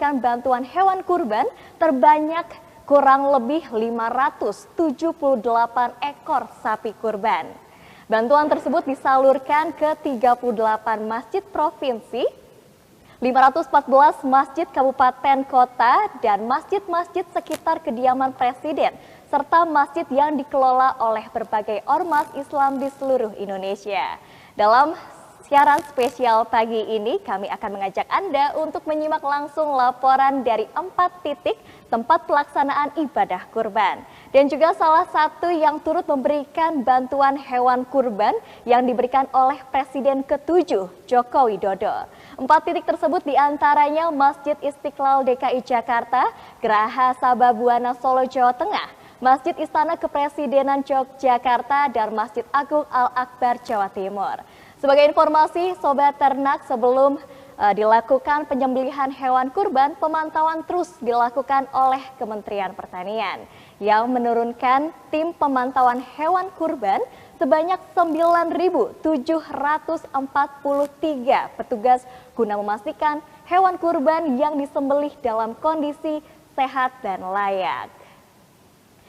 memberikan bantuan hewan kurban terbanyak kurang lebih 578 ekor sapi kurban. Bantuan tersebut disalurkan ke 38 masjid provinsi, 514 masjid kabupaten kota, dan masjid-masjid sekitar kediaman presiden, serta masjid yang dikelola oleh berbagai ormas Islam di seluruh Indonesia. Dalam siaran spesial pagi ini, kami akan mengajak Anda untuk menyimak langsung laporan dari 4 titik tempat pelaksanaan ibadah kurban. Dan juga salah satu yang turut memberikan bantuan hewan kurban yang diberikan oleh Presiden ke-7, Joko Widodo. 4 titik tersebut diantaranya Masjid Istiqlal DKI Jakarta, Geraha Sababwana Solo Jawa Tengah, Masjid Istana Kepresidenan Yogyakarta, dan Masjid Agung Al-Akbar Jawa Timur. Sebagai informasi, Sobat Ternak, sebelum dilakukan penyembelihan hewan kurban, pemantauan terus dilakukan oleh Kementerian Pertanian yang menurunkan tim pemantauan hewan kurban sebanyak 9.743 petugas guna memastikan hewan kurban yang disembelih dalam kondisi sehat dan layak,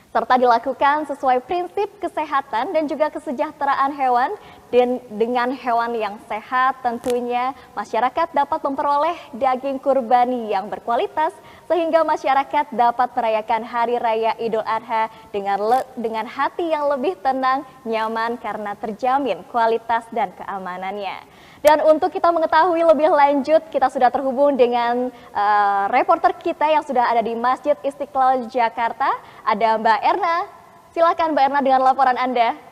serta dilakukan sesuai prinsip kesehatan dan juga kesejahteraan hewan. Dan dengan hewan yang sehat, tentunya masyarakat dapat memperoleh daging kurban yang berkualitas sehingga masyarakat dapat merayakan Hari Raya Idul Adha dengan hati yang lebih tenang, nyaman karena terjamin kualitas dan keamanannya. Dan untuk kita mengetahui lebih lanjut, kita sudah terhubung dengan reporter kita yang sudah ada di Masjid Istiqlal Jakarta, ada Mbak Erna. Silakan Mbak Erna dengan laporan Anda.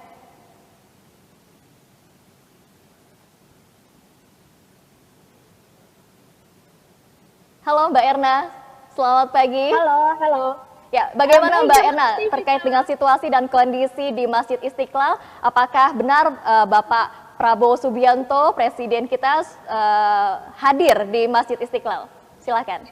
Halo Mbak Erna, selamat pagi. Halo. Ya, bagaimana Mbak Erna terkait dengan situasi dan kondisi di Masjid Istiqlal? Apakah benar Bapak Prabowo Subianto, Presiden kita, hadir di Masjid Istiqlal? Silakan.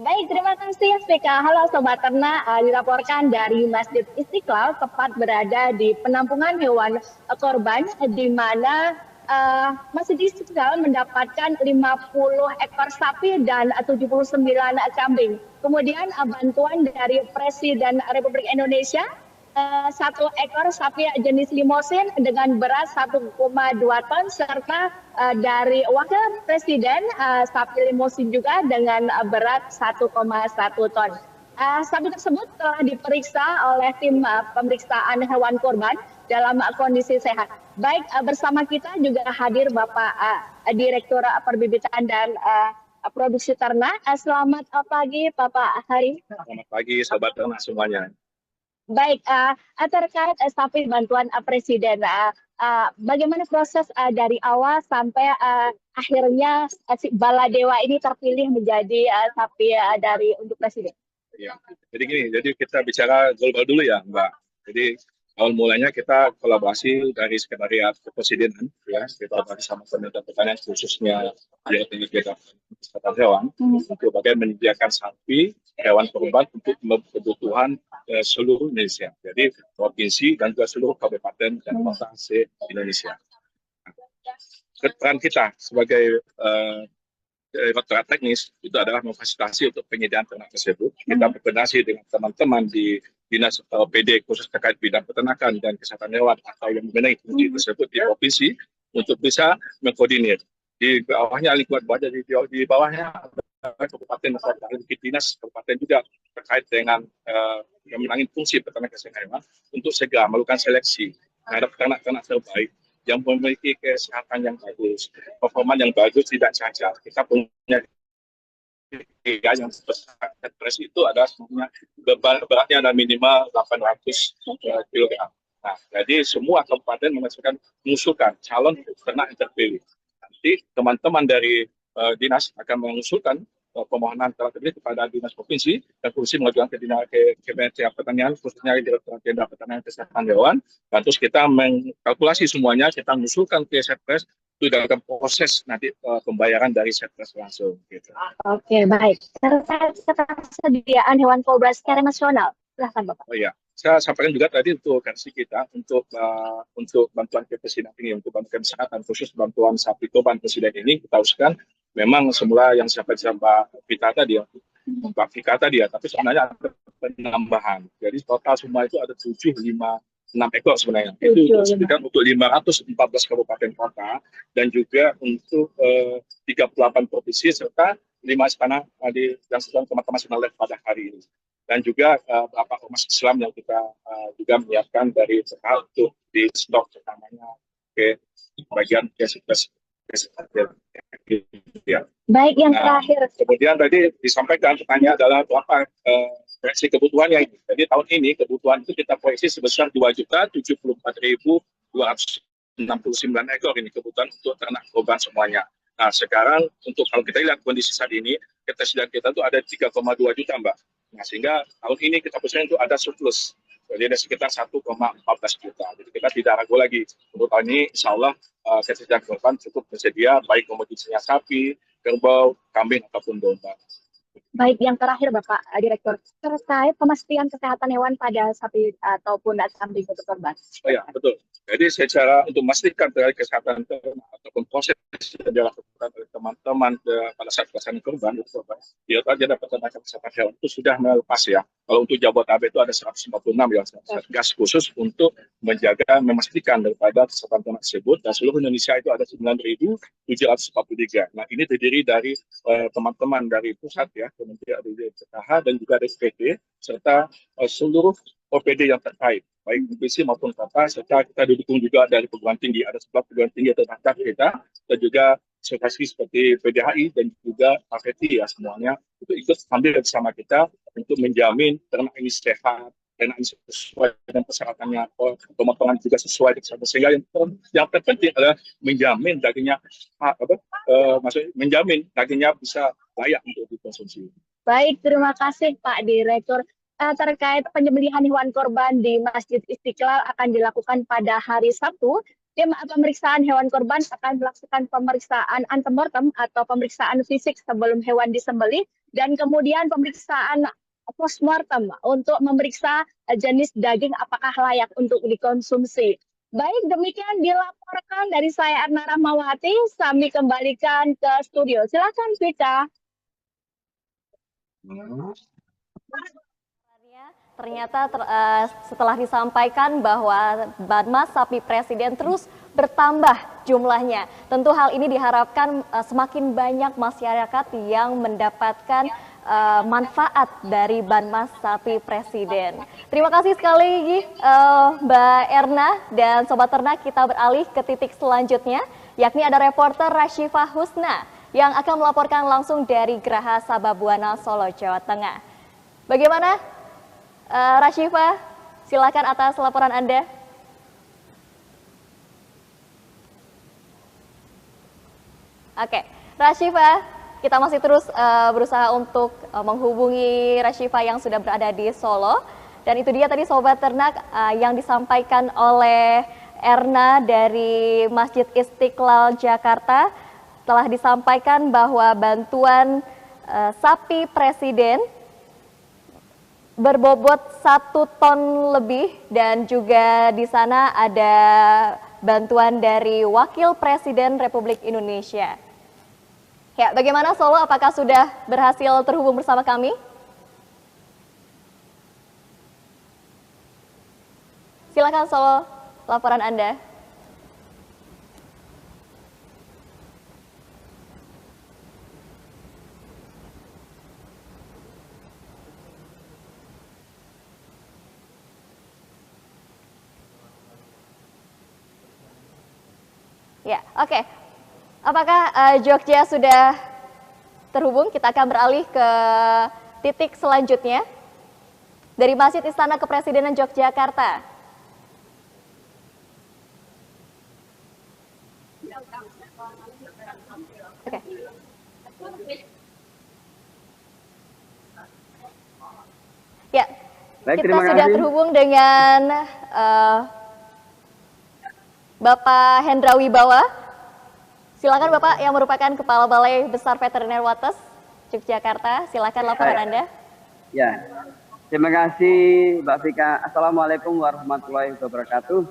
Baik, terima kasih Spika. Halo Sobat Ternak, dilaporkan dari Masjid Istiqlal, tepat berada di penampungan hewan korban, di mana Masjid Istiqlal mendapatkan 50 ekor sapi dan 79 kambing. Kemudian bantuan dari Presiden Republik Indonesia, 1 ekor sapi jenis limosin dengan berat 1,2 ton, serta dari Wakil Presiden sapi limosin juga dengan berat 1,1 ton. Sapi tersebut telah diperiksa oleh tim pemeriksaan hewan kurban dalam kondisi sehat. Baik, bersama kita juga hadir Bapak Direktur Perbibitan dan Produksi Ternak. Selamat pagi Bapak Hari. Selamat pagi Sobat Ternak semuanya. Baik, terkait sapi bantuan Presiden, bagaimana proses dari awal sampai akhirnya si Baladewa ini terpilih menjadi sapi dari untuk Presiden? Ya, jadi gini, jadi kita bicara global dulu ya Mbak. Jadi awal mulanya kita kolaborasi dari Sekretariat Kepresidenan, ya, kita bersama Kementerian Pertanian khususnya di Kesehatan Hewan untuk bagaimana menyediakan sapi hewan kurban untuk kebutuhan seluruh Indonesia. Jadi provinsi dan juga seluruh kabupaten dan kota se-Indonesia. Peran kita sebagai Direktorat Teknis itu adalah memfasilitasi untuk penyediaan ternak tersebut. Kita berkoordinasi dengan teman-teman di Dinas PD khusus terkait bidang peternakan dan kesehatan hewan atau yang membenahi fungsi tersebut di provinsi untuk bisa mengkoordinir. Di bawahnya lingkungan baja, di bawahnya kabupaten dan dinas kabupaten juga terkait dengan memenangi fungsi peternakan kesehatan hewan untuk segera melakukan seleksi terhadap ternak-ternak terbaik yang memiliki kesehatan yang bagus, performa yang bagus, tidak cacat. Kita punya yang besar itu adalah semuanya beratnya ada minimal 800 kg. Nah, jadi semua kabupaten mengusulkan calon ternak yang terpilih. Nanti teman-teman dari dinas akan mengusulkan permohonan ternak terpilih kepada dinas provinsi dan provinsi mengajukan ke Kementerian Pertanian khususnya Direktorat Jenderal Pertanian Kesehatan Hewan, dan terus kita mengkalkulasi semuanya, kita mengusulkan ke Setpres itu dalam proses nanti pembayaran dari Setpres langsung gitu. Oke, baik. Terkait ketersediaan hewan kurban secara nasional, silahkan Bapak. Oh iya, saya sampaikan juga tadi untuk versi kita untuk bantuan ke presiden ini, untuk bantuan kesehatan khusus bantuan sapi kurban presiden ini kita usahakan memang semula yang disampaikan Mbak Vita tadi ya, Mbak Vika tadi ya, tapi sebenarnya ada penambahan. Jadi total semua itu ada 756 ekor sebenarnya. Itu untuk 514 kabupaten kota dan juga untuk 38 provinsi serta 5 istana yang sedang teman-teman sedang live pada hari ini. Dan juga beberapa ormas Islam yang kita juga menyiapkan dari PKH untuk di stok utamanya ke bagian ya. Baik, yang terakhir. Kemudian tadi disampaikan pertanyaan adalah berapa proyeksi kebutuhannya ini. Jadi tahun ini kebutuhan itu kita proyeksi sebesar 2.074.269 ekor ini kebutuhan untuk ternak korban semuanya. Nah sekarang untuk kalau kita lihat kondisi saat ini ketersediaan kita itu ada 3,2 juta Mbak. Nah sehingga tahun ini kita persen itu ada surplus. Jadi ada sekitar 1,14 juta. Jadi kita tidak ragu lagi untuk tahun ini insya Allah ketersediaan korban cukup tersedia baik komoditinya sapi, kerbau, kambing ataupun domba. Baik, yang terakhir Bapak Direktur, terkait pemastian kesehatan hewan pada sapi ataupun kambing untuk korban. Oh ya, betul. Jadi secara untuk memastikan terkait kesehatan ternak ataupun proses yang dilakukan oleh teman-teman pada saat pelaksanaan korban, dia saja dapat tenaga kesehatan hewan itu sudah melepas ya. Kalau untuk Jabodetabek itu ada 146 ya, satgas khusus untuk menjaga, memastikan daripada kesehatan ternak tersebut. Dan seluruh Indonesia itu ada 9.743. Nah ini terdiri dari teman-teman dari pusat ya, kemudian dari PKH dan juga dari PT serta seluruh OPD yang terkait, baik provinsi maupun kota, serta kita didukung juga dari perguruan tinggi. Ada 11 perguruan tinggi terdekat kita, dan juga asosiasi seperti PDHI dan juga APT ya semuanya, itu ikut ambil bersama kita untuk menjamin ternak ini sehat, ternak ini sesuai dengan persyaratannya, pemotongan juga sesuai dengan sehingga yang terpenting adalah menjamin dagingnya, maksudnya menjamin dagingnya bisa layak untuk dikonsumsi. Baik, terima kasih Pak Direktur. Terkait penyembelihan hewan korban di Masjid Istiqlal akan dilakukan pada hari Sabtu. Tim pemeriksaan hewan korban akan melakukan pemeriksaan antemortem atau pemeriksaan fisik sebelum hewan disembelih dan kemudian pemeriksaan postmortem untuk memeriksa jenis daging apakah layak untuk dikonsumsi. Baik, demikian dilaporkan dari saya Erna Rahmawati. Kami kembalikan ke studio. Silakan Vika. Ternyata setelah disampaikan bahwa Banmas Sapi Presiden terus bertambah jumlahnya. Tentu hal ini diharapkan semakin banyak masyarakat yang mendapatkan manfaat dari Banmas Sapi Presiden. Terima kasih sekali Mbak Erna dan Sobat Ternak. Kita beralih ke titik selanjutnya, yakni ada reporter Rashifa Husna yang akan melaporkan langsung dari Geraha Sababwana, Solo, Jawa Tengah. Bagaimana Rashifa, silakan atas laporan Anda. Oke, Rashifa, kita masih terus berusaha untuk menghubungi Rashifa yang sudah berada di Solo. Dan itu dia tadi Sobat Ternak yang disampaikan oleh Erna dari Masjid Istiqlal Jakarta. Telah disampaikan bahwa bantuan sapi Presiden berbobot 1 ton lebih dan juga di sana ada bantuan dari Wakil Presiden Republik Indonesia. Ya, bagaimana Solo? Apakah sudah berhasil terhubung bersama kami? Silakan Solo, laporan Anda. Ya, oke. Apakah Jogja sudah terhubung? Kita akan beralih ke titik selanjutnya dari Masjid Istana Kepresidenan Yogyakarta. Oke. Ya, baik, kita sudah terhubung dengan Bapak Hendra Wibawa. Silakan Bapak yang merupakan Kepala Balai Besar Veteriner Wates Yogyakarta. Silakan laporan Anda. Ya, terima kasih Mbak Vika. Assalamualaikum warahmatullahi wabarakatuh.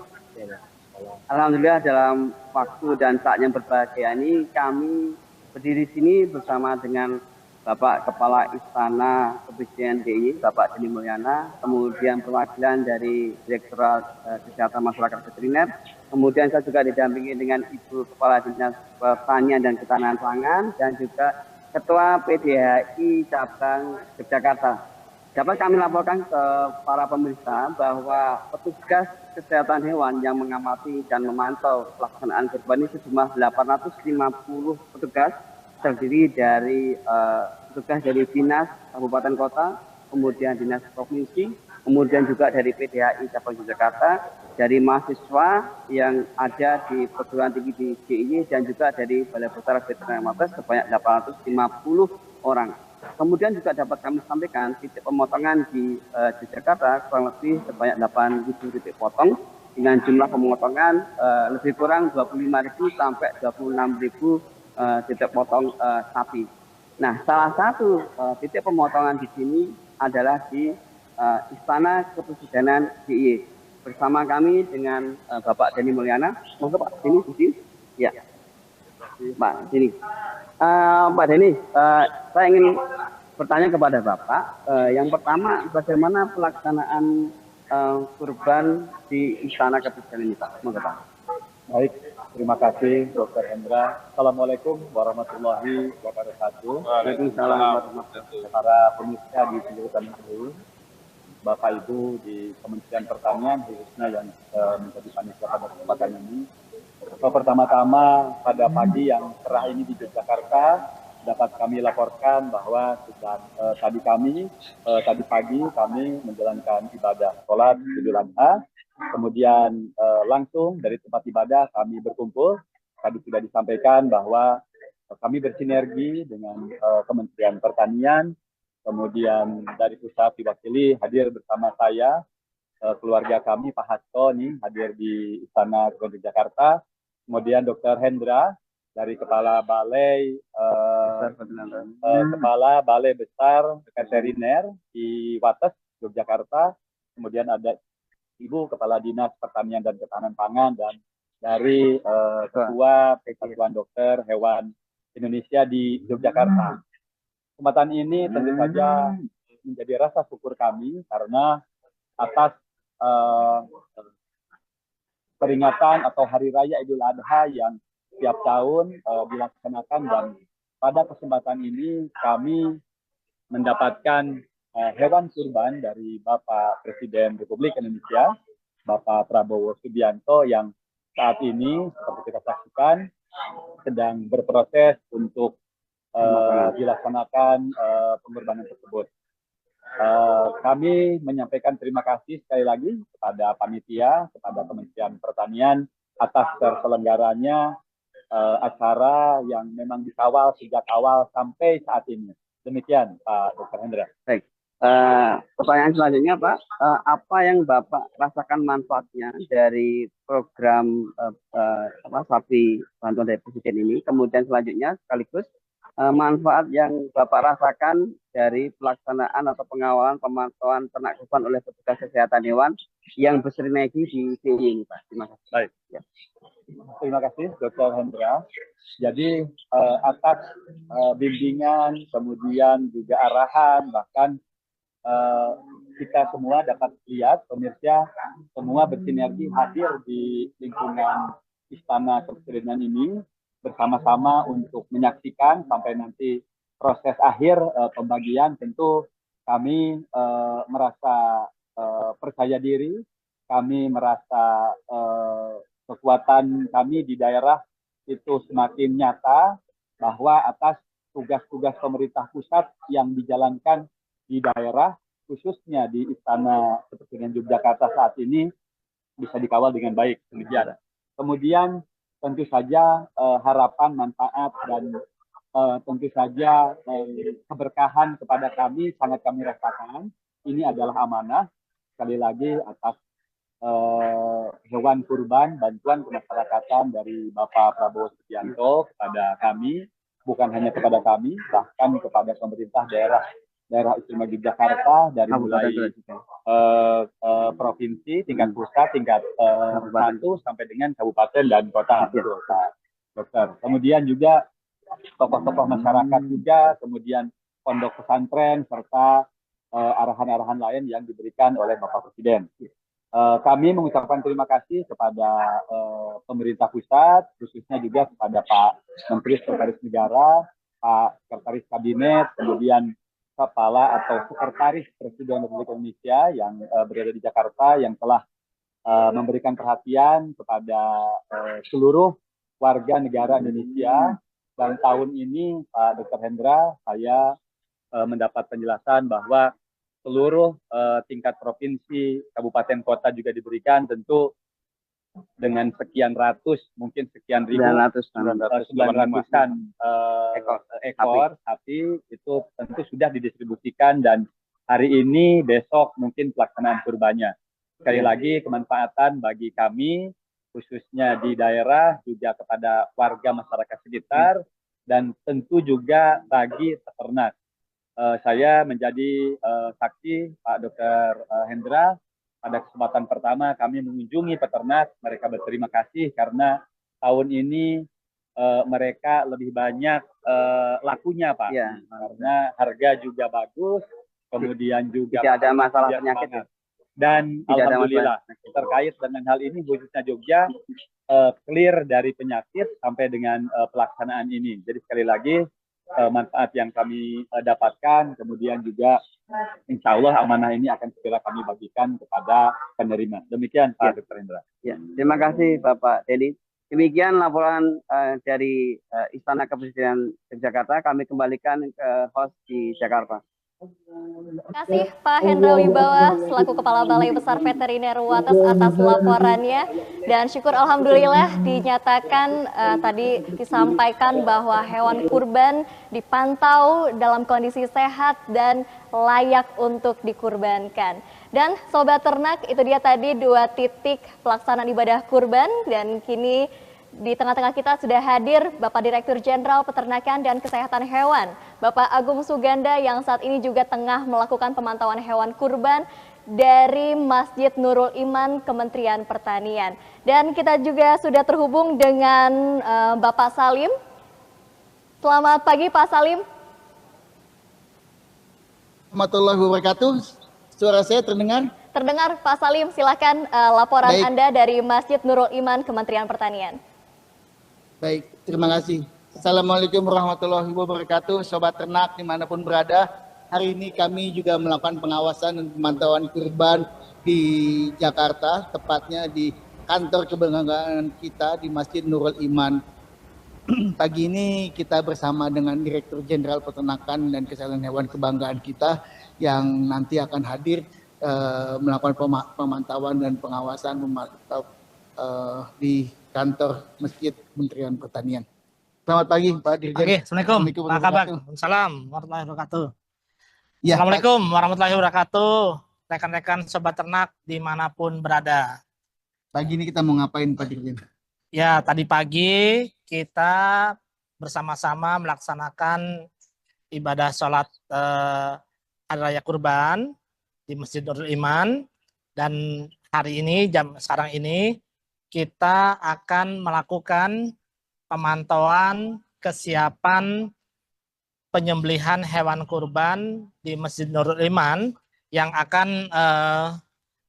Alhamdulillah dalam waktu dan saat yang berbahagia ini kami berdiri sini bersama dengan Bapak Kepala Istana Kepresidenan DIY, Bapak Denny Mulyana, kemudian perwakilan dari Direktorat Kesehatan Masyarakat Veteriner, kemudian saya juga didampingi dengan Ibu Kepala Dinas Pertanian dan Ketahanan Pangan, dan juga Ketua PDHI Cabang Yogyakarta. Dapat kami laporkan ke para pemirsa bahwa petugas kesehatan hewan yang mengamati dan memantau pelaksanaan kurban ini sejumlah 850 petugas, terdiri dari petugas dari dinas kabupaten kota, kemudian dinas provinsi, kemudian juga dari PDHI Cabang Yogyakarta, dari mahasiswa yang ada di perguruan tinggi di DIY, dan juga dari Balai Besar Veteriner Mabes sebanyak 850 orang. Kemudian juga dapat kami sampaikan titik pemotongan di Yogyakarta kurang lebih sebanyak 8.000 titik potong dengan jumlah pemotongan lebih kurang 25.000 sampai 26.000 titik potong sapi. Nah, salah satu titik pemotongan di sini adalah di Istana Kepresidenan DIY. Bersama kami dengan Bapak Denny Mulyana. Monggo Pak Denny, di sini. Ya, Pak Denny. Pak Denny, saya ingin bertanya kepada Bapak. Yang pertama, bagaimana pelaksanaan kurban di Istana Kepresidenan ini, Pak? Monggo Pak. Baik, terima kasih Dr. Hendra. Assalamualaikum warahmatullahi wabarakatuh. Waalaikumsalam warahmatullahi wabarakatuh. Para pemirsa di seluruh tanah air, Bapak Ibu di Kementerian Pertanian, khususnya yang menjadi panitia pada kesempatan ini. Pertama-tama pada pagi yang cerah ini di Yogyakarta, dapat kami laporkan bahwa tadi pagi kami menjalankan ibadah sholat Idul Adha. Kemudian langsung dari tempat ibadah kami berkumpul. Tadi sudah disampaikan bahwa kami bersinergi dengan Kementerian Pertanian. Kemudian dari pusat diwakili hadir bersama saya, keluarga kami Pak Hasto nih hadir di Istana Kepresidenan Jakarta. Kemudian Dr. Hendra dari Kepala Balai Kepala Balai Besar Veteriner di Wates, Yogyakarta. Kemudian ada Ibu Kepala Dinas Pertanian dan Ketahanan Pangan, dan dari Ketua Persatuan Dokter Hewan Indonesia di Yogyakarta. Kesempatan ini tentu saja menjadi rasa syukur kami karena atas peringatan atau Hari Raya Idul Adha yang setiap tahun dilaksanakan, dan pada kesempatan ini kami mendapatkan hewan kurban dari Bapak Presiden Republik Indonesia, Bapak Prabowo Subianto, yang saat ini seperti kita saksikan sedang berproses untuk dilaksanakan pengorbanan tersebut. Kami menyampaikan terima kasih sekali lagi kepada panitia, kepada Kementerian Pertanian atas terselenggaranya acara yang memang dikawal sejak awal sampai saat ini. Demikian Pak Dr. Hendra. Baik. Pertanyaan selanjutnya Pak, apa yang Bapak rasakan manfaatnya dari program sapi bantuan dari Presiden ini? Kemudian selanjutnya sekaligus manfaat yang Bapak rasakan dari pelaksanaan atau pengawalan pemantauan ternak kurban oleh petugas kesehatan hewan yang bersinergi di DIY ini, Pak. Terima kasih. Baik. Ya. Terima kasih Dr. Hendra. Jadi atas bimbingan, kemudian juga arahan, bahkan kita semua dapat lihat, pemirsa semua bersinergi hadir di lingkungan Istana Kepresidenan ini bersama-sama untuk menyaksikan sampai nanti proses akhir pembagian. Tentu kami merasa percaya diri, kami merasa kekuatan kami di daerah itu semakin nyata, bahwa atas tugas-tugas pemerintah pusat yang dijalankan di daerah, khususnya di Istana Kepresidenan Yogyakarta saat ini bisa dikawal dengan baik. Demikian. Kemudian tentu saja harapan, manfaat, dan tentu saja keberkahan kepada kami sangat kami rasakan. Ini adalah amanah sekali lagi atas hewan kurban, bantuan kemasyarakatan dari Bapak Prabowo Subianto kepada kami, bukan hanya kepada kami, bahkan kepada pemerintah daerah istimewa Yogyakarta, dari mulai provinsi, tingkat pusat, tingkat 1 sampai dengan kabupaten dan kota, Dokter. Kemudian juga tokoh-tokoh masyarakat juga, kemudian pondok pesantren, serta arahan-arahan lain yang diberikan oleh Bapak Presiden. Kami mengucapkan terima kasih kepada pemerintah pusat, khususnya juga kepada Pak Menteri Sekretaris Negara, Pak Sekretaris Kabinet, kemudian Kepala atau Sekretaris Presiden Republik Indonesia yang berada di Jakarta, yang telah memberikan perhatian kepada seluruh warga negara Indonesia. Dan tahun ini, Pak Dr. Hendra, saya mendapat penjelasan bahwa seluruh tingkat provinsi, kabupaten, kota juga diberikan, tentu dengan sekian ratus, mungkin sekian ribu, 900-an ekor sapi itu tentu sudah didistribusikan, dan hari ini, besok mungkin pelaksanaan kurbannya. Sekali lagi, kemanfaatan bagi kami, khususnya di daerah, juga kepada warga masyarakat sekitar, dan tentu juga bagi peternak. Saya menjadi saksi Pak Dr. Hendra. Pada kesempatan pertama kami mengunjungi peternak, mereka berterima kasih karena tahun ini mereka lebih banyak lakunya, Pak. Ya. Karena harga juga bagus, kemudian juga tidak ada masalah penyakit. Dan alhamdulillah terkait dengan hal ini, khususnya Jogja clear dari penyakit sampai dengan pelaksanaan ini. Jadi sekali lagi, manfaat yang kami dapatkan, kemudian juga insya Allah amanah ini akan segera kami bagikan kepada penerima. Demikian Pak Dr. Hendra. Ya, terima kasih Bapak Dedi. Demikian laporan dari Istana Kepresidenan Jakarta. Kami kembalikan ke host di Jakarta. Terima kasih Pak Hendra Wibawa selaku Kepala Balai Besar Veteriner Wates atas laporannya, dan syukur alhamdulillah dinyatakan tadi disampaikan bahwa hewan kurban dipantau dalam kondisi sehat dan layak untuk dikurbankan. Dan Sobat Ternak, itu dia tadi 2 titik pelaksanaan ibadah kurban, dan kini di tengah-tengah kita sudah hadir Bapak Direktur Jenderal Peternakan dan Kesehatan Hewan, Bapak Agung Suganda, yang saat ini juga tengah melakukan pemantauan hewan kurban dari Masjid Nurul Iman, Kementerian Pertanian. Dan kita juga sudah terhubung dengan Bapak Salim. Selamat pagi Pak Salim. Warahmatullahi wabarakatuh. Suara saya terdengar? Terdengar Pak Salim, silakan laporan Baik. Anda dari Masjid Nurul Iman, Kementerian Pertanian. Baik, terima kasih. Assalamualaikum warahmatullahi wabarakatuh, Sobat Ternak dimanapun berada. Hari ini kami juga melakukan pengawasan dan pemantauan kurban di Jakarta, tepatnya di kantor kebanggaan kita di Masjid Nurul Iman. Pagi ini kita bersama dengan Direktur Jenderal Peternakan dan Kesehatan Hewan kebanggaan kita yang nanti akan hadir melakukan pemantauan dan pengawasan di kantor Masjid Kementerian Pertanian. Selamat pagi Pak Dirjen. Oke, Assalamualaikum. Apa kabar? Waalaikumsalam warahmatullahi wabarakatuh. Ya, Assalamualaikum warahmatullahi wabarakatuh. Rekan-rekan Sobat Ternak dimanapun berada. Pagi ini kita mau ngapain Pak Dirjen? Ya, tadi pagi kita bersama-sama melaksanakan ibadah sholat Hari Raya Kurban di Masjid Nurul Iman, dan hari ini sekarang ini kita akan melakukan pemantauan kesiapan penyembelihan hewan kurban di Masjid Nurul Iman yang akan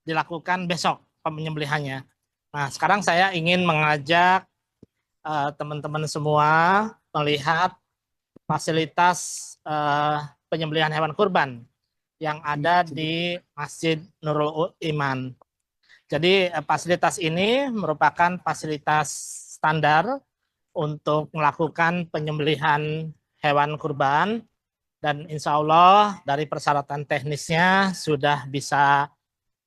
dilakukan besok penyembelihannya. Nah, sekarang saya ingin mengajak teman-teman semua melihat fasilitas penyembelihan hewan kurban yang ada di Masjid Nurul Iman. Jadi fasilitas ini merupakan fasilitas standar untuk melakukan penyembelihan hewan kurban, dan insya Allah dari persyaratan teknisnya sudah bisa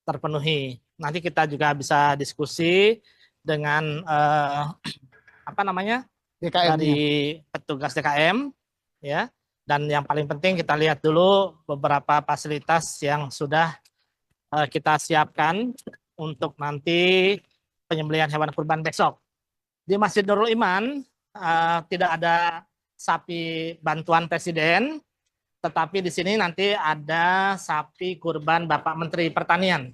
terpenuhi. Nanti kita juga bisa diskusi dengan DKM dari petugas DKM, ya. Dan yang paling penting kita lihat dulu beberapa fasilitas yang sudah kita siapkan untuk nanti penyembelihan hewan kurban besok. Di Masjid Nurul Iman tidak ada sapi bantuan Presiden, tetapi di sini nanti ada sapi kurban Bapak Menteri Pertanian.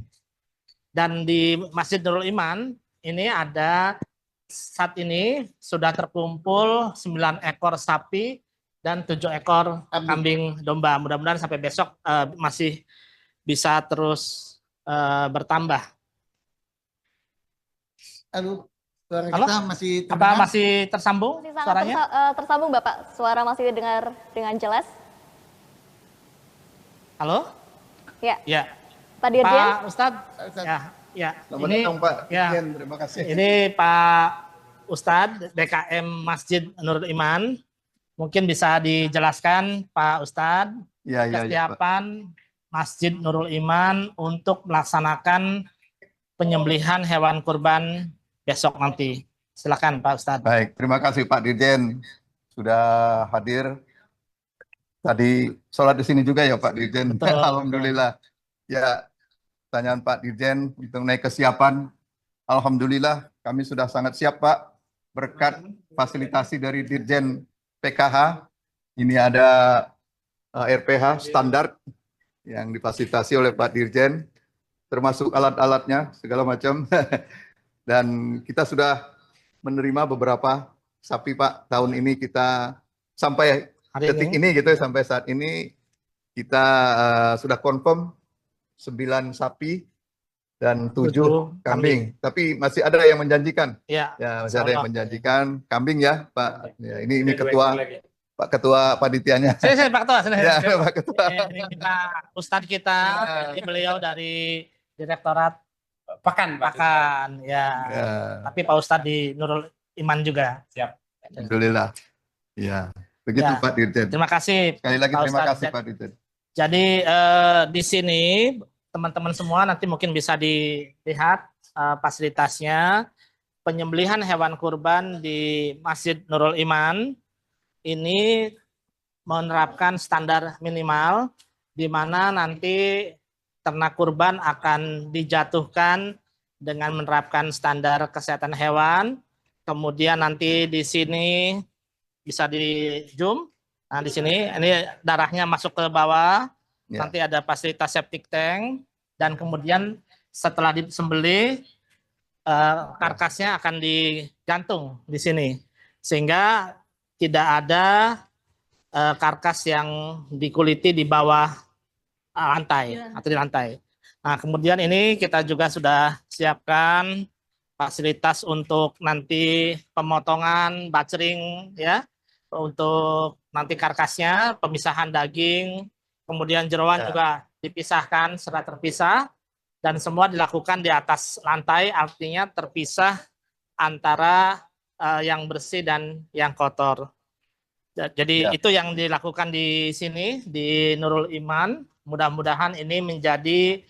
Dan di Masjid Nurul Iman ini ada saat ini sudah terkumpul 9 ekor sapi dan 7 ekor kambing domba. Mudah-mudahan sampai besok masih bisa terus bertambah. Aduh, suara Halo? kita masih Apa terdengar? masih tersambung Masih sangat suaranya? tersambung Bapak, suara masih dengar dengan jelas. Halo? Ya, Ya. Pak Dirjen. Pak Ustadz, Ustadz. ya. Selamat Ini datang Pak ya. Dirjen, terima kasih. Ini Pak Ustadz DKM Masjid Nurul Iman. Mungkin bisa dijelaskan Pak Ustadz kesiapan Masjid Nurul Iman untuk melaksanakan penyembelihan hewan kurban besok nanti. Silakan Pak Ustadz. Baik, terima kasih Pak Dirjen sudah hadir. Tadi sholat di sini juga ya Pak Dirjen. Betul. Alhamdulillah. Ya, pertanyaan Pak Dirjen mengenai kesiapan. Alhamdulillah kami sudah sangat siap Pak. Berkat fasilitasi dari Dirjen PKH. Ini ada RPH standar yang difasilitasi oleh Pak Dirjen. Termasuk alat-alatnya, segala macam. Dan kita sudah menerima beberapa sapi Pak. Tahun ini kita sampai detik ini gitu, sampai saat ini kita sudah confirm 9 sapi dan 7 kambing. Tapi masih ada yang menjanjikan. Ya, Masih ada yang menjanjikan kambing ya Pak. Ya, ini ketua Pak Ketua Panitianya. Sini Pak Ketua. Sini. Ya, Pak Ketua. Ini kita Ustadz kita, ini beliau dari Direktorat Pakan. Ya. Tapi Pak Ustadz di Nurul Iman juga. Siap. Alhamdulillah. Ya. Begitu Ya. Pak Dirjen. Terima kasih. Sekali lagi Pak terima Ustadz. kasih Pak Dirjen. Jadi di sini teman-teman semua nanti mungkin bisa dilihat fasilitasnya. Penyembelihan hewan kurban di Masjid Nurul Iman ini menerapkan standar minimal di mana nanti ternak kurban akan dijatuhkan dengan menerapkan standar kesehatan hewan. Kemudian nanti di sini bisa di zoom. Nah, di sini ini darahnya masuk ke bawah. Ya. Nanti ada fasilitas septic tank dan kemudian setelah disembelih karkasnya akan digantung di sini sehingga tidak ada karkas yang dikuliti di bawah lantai atau di lantai. Nah, kemudian ini kita juga sudah siapkan fasilitas untuk nanti pemotongan butchering ya. Untuk nanti karkasnya, pemisahan daging, kemudian jeroan juga dipisahkan secara terpisah dan semua dilakukan di atas lantai, artinya terpisah antara yang bersih dan yang kotor. Jadi itu yang dilakukan di sini di Nurul Iman. Mudah-mudahan ini menjadi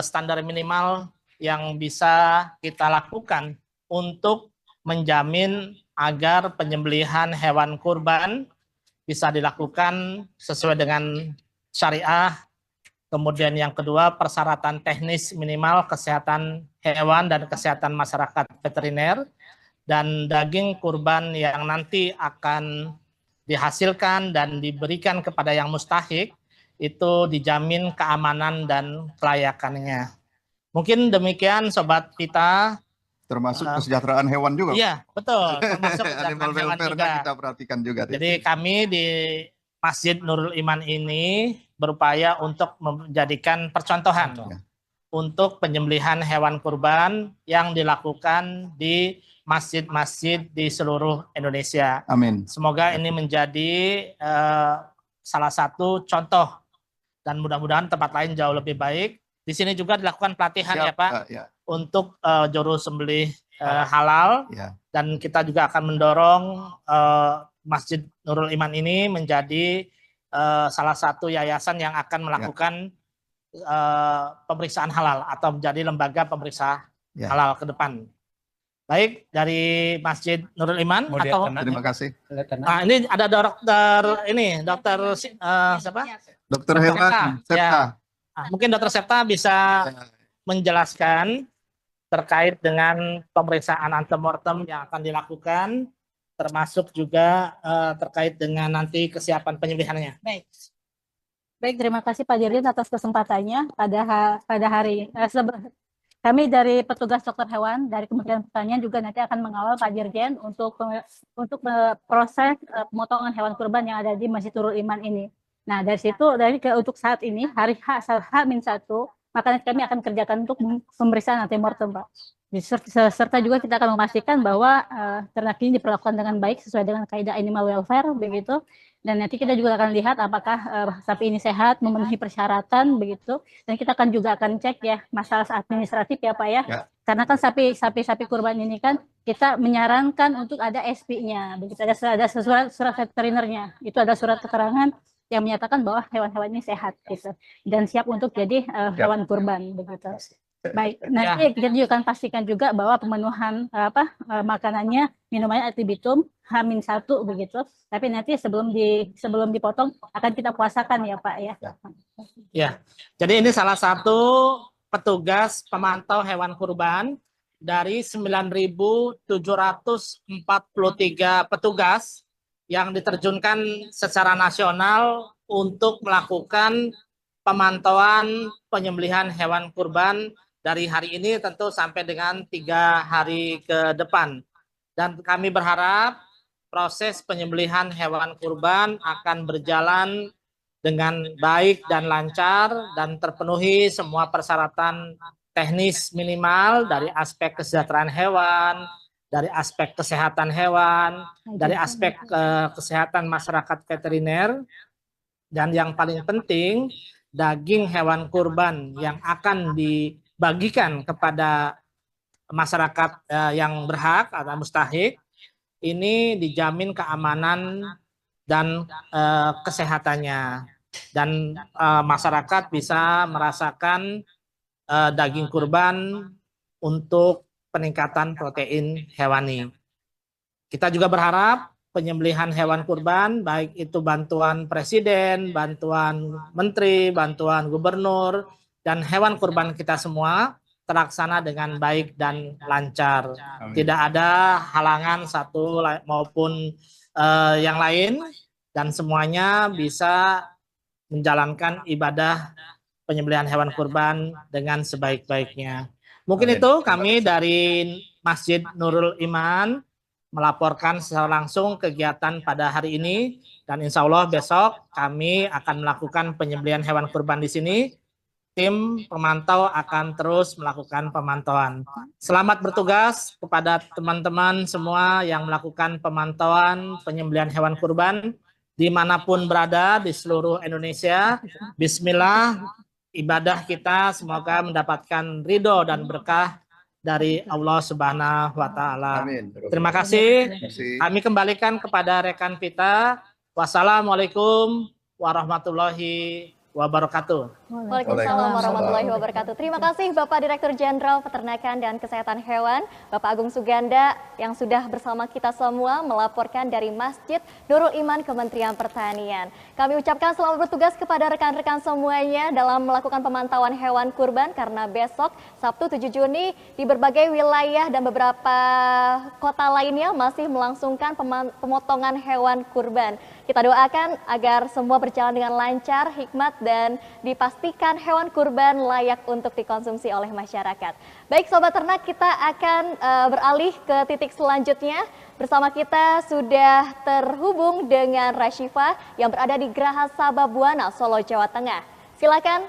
standar minimal yang bisa kita lakukan untuk menjamin agar penyembelihan hewan kurban bisa dilakukan sesuai dengan syariah. Kemudian yang kedua, persyaratan teknis minimal kesehatan hewan dan kesehatan masyarakat veteriner. Dan daging kurban yang nanti akan dihasilkan dan diberikan kepada yang mustahik, itu dijamin keamanan dan kelayakannya. Mungkin demikian Sobat kita. Termasuk kesejahteraan hewan juga. Iya, betul. Termasuk Animal welfare-nya kita perhatikan juga. Jadi kami di Masjid Nurul Iman ini berupaya untuk menjadikan percontohan untuk penyembelihan hewan kurban yang dilakukan di masjid-masjid di seluruh Indonesia. Amin. Semoga ini menjadi salah satu contoh dan mudah-mudahan tempat lain jauh lebih baik. Di sini juga dilakukan pelatihan ya Pak untuk juru sembelih halal dan kita juga akan mendorong Masjid Nurul Iman ini menjadi salah satu yayasan yang akan melakukan pemeriksaan halal atau menjadi lembaga pemeriksa halal ke depan. Baik, dari Masjid Nurul Iman atau terima kasih. Nah, ini ada dokter siapa? Dokter Hewan Septa. Mungkin Dokter Septa bisa menjelaskan terkait dengan pemeriksaan antemortem yang akan dilakukan, termasuk juga terkait dengan nanti kesiapan penyembelihannya. Baik, terima kasih Pak Dirjen atas kesempatannya pada hari Kami dari petugas dokter hewan dari Kementerian Pertanian juga nanti akan mengawal Pak Dirjen untuk proses pemotongan hewan kurban yang ada di Masjid Nurul Iman ini. Nah, dari situ untuk saat ini hari H-1, maka kami akan kerjakan untuk pemeriksaan antemortem, Pak. Serta juga kita akan memastikan bahwa ternak ini diperlakukan dengan baik sesuai dengan kaidah animal welfare begitu. Dan nanti kita juga akan lihat apakah sapi ini sehat, memenuhi persyaratan begitu. Dan kita juga akan cek ya masalah administratif ya Pak ya. Karena kan sapi kurban ini kan kita menyarankan untuk ada SP-nya, begitu ada surat veterinernya. Itu ada surat keterangan yang menyatakan bahwa hewan-hewan ini sehat gitu dan siap untuk jadi hewan kurban begitu. Baik, nanti kita juga akan pastikan juga bahwa pemenuhan makanannya, minumannya Atibitum H-1 begitu. Tapi nanti sebelum dipotong akan kita puasakan ya Pak ya. Ya. Jadi ini salah satu petugas pemantau hewan kurban dari 9.743 petugas yang diterjunkan secara nasional untuk melakukan pemantauan penyembelihan hewan kurban dari hari ini tentu sampai dengan 3 hari ke depan. Dan kami berharap proses penyembelihan hewan kurban akan berjalan dengan baik dan lancar dan terpenuhi semua persyaratan teknis minimal dari aspek kesejahteraan hewan, dari aspek kesehatan hewan, dari aspek kesehatan masyarakat veteriner, dan yang paling penting daging hewan kurban yang akan dibagikan kepada masyarakat yang berhak atau mustahik ini dijamin keamanan dan kesehatannya, dan masyarakat bisa merasakan daging kurban untuk peningkatan protein hewani. Kita juga berharap penyembelihan hewan kurban, baik itu bantuan presiden, bantuan menteri, bantuan gubernur, dan hewan kurban kita semua terlaksana dengan baik dan lancar. Amin. Tidak ada halangan satu maupun yang lain, dan semuanya bisa menjalankan ibadah penyembelihan hewan kurban dengan sebaik-baiknya. Mungkin itu kami dari Masjid Nurul Iman melaporkan secara langsung kegiatan pada hari ini, dan insya Allah besok kami akan melakukan penyembelihan hewan kurban di sini. Tim pemantau akan terus melakukan pemantauan. Selamat bertugas kepada teman-teman semua yang melakukan pemantauan penyembelihan hewan kurban dimanapun berada di seluruh Indonesia. Bismillah. Ibadah kita semoga mendapatkan ridho dan berkah dari Allah Subhanahu wa Ta'ala. Terima kasih. Kami kembalikan kepada rekan kita. Wassalamualaikum warahmatullahi wabarakatuh. Waalaikumsalam warahmatullahi wabarakatuh. Terima kasih Bapak Direktur Jenderal Peternakan dan Kesehatan Hewan, Bapak Agung Suganda, yang sudah bersama kita semua melaporkan dari Masjid Nurul Iman Kementerian Pertanian. Kami ucapkan selamat bertugas kepada rekan-rekan semuanya dalam melakukan pemantauan hewan kurban, karena besok Sabtu 7 Juni di berbagai wilayah dan beberapa kota lainnya masih melangsungkan pemotongan hewan kurban. Kita doakan agar semua berjalan dengan lancar, hikmat, dan dipastikan hewan kurban layak untuk dikonsumsi oleh masyarakat. Baik Sobat Ternak, kita akan beralih ke titik selanjutnya. Bersama kita sudah terhubung dengan Rashifa yang berada di Geraha Sababwana, Solo, Jawa Tengah. Silakan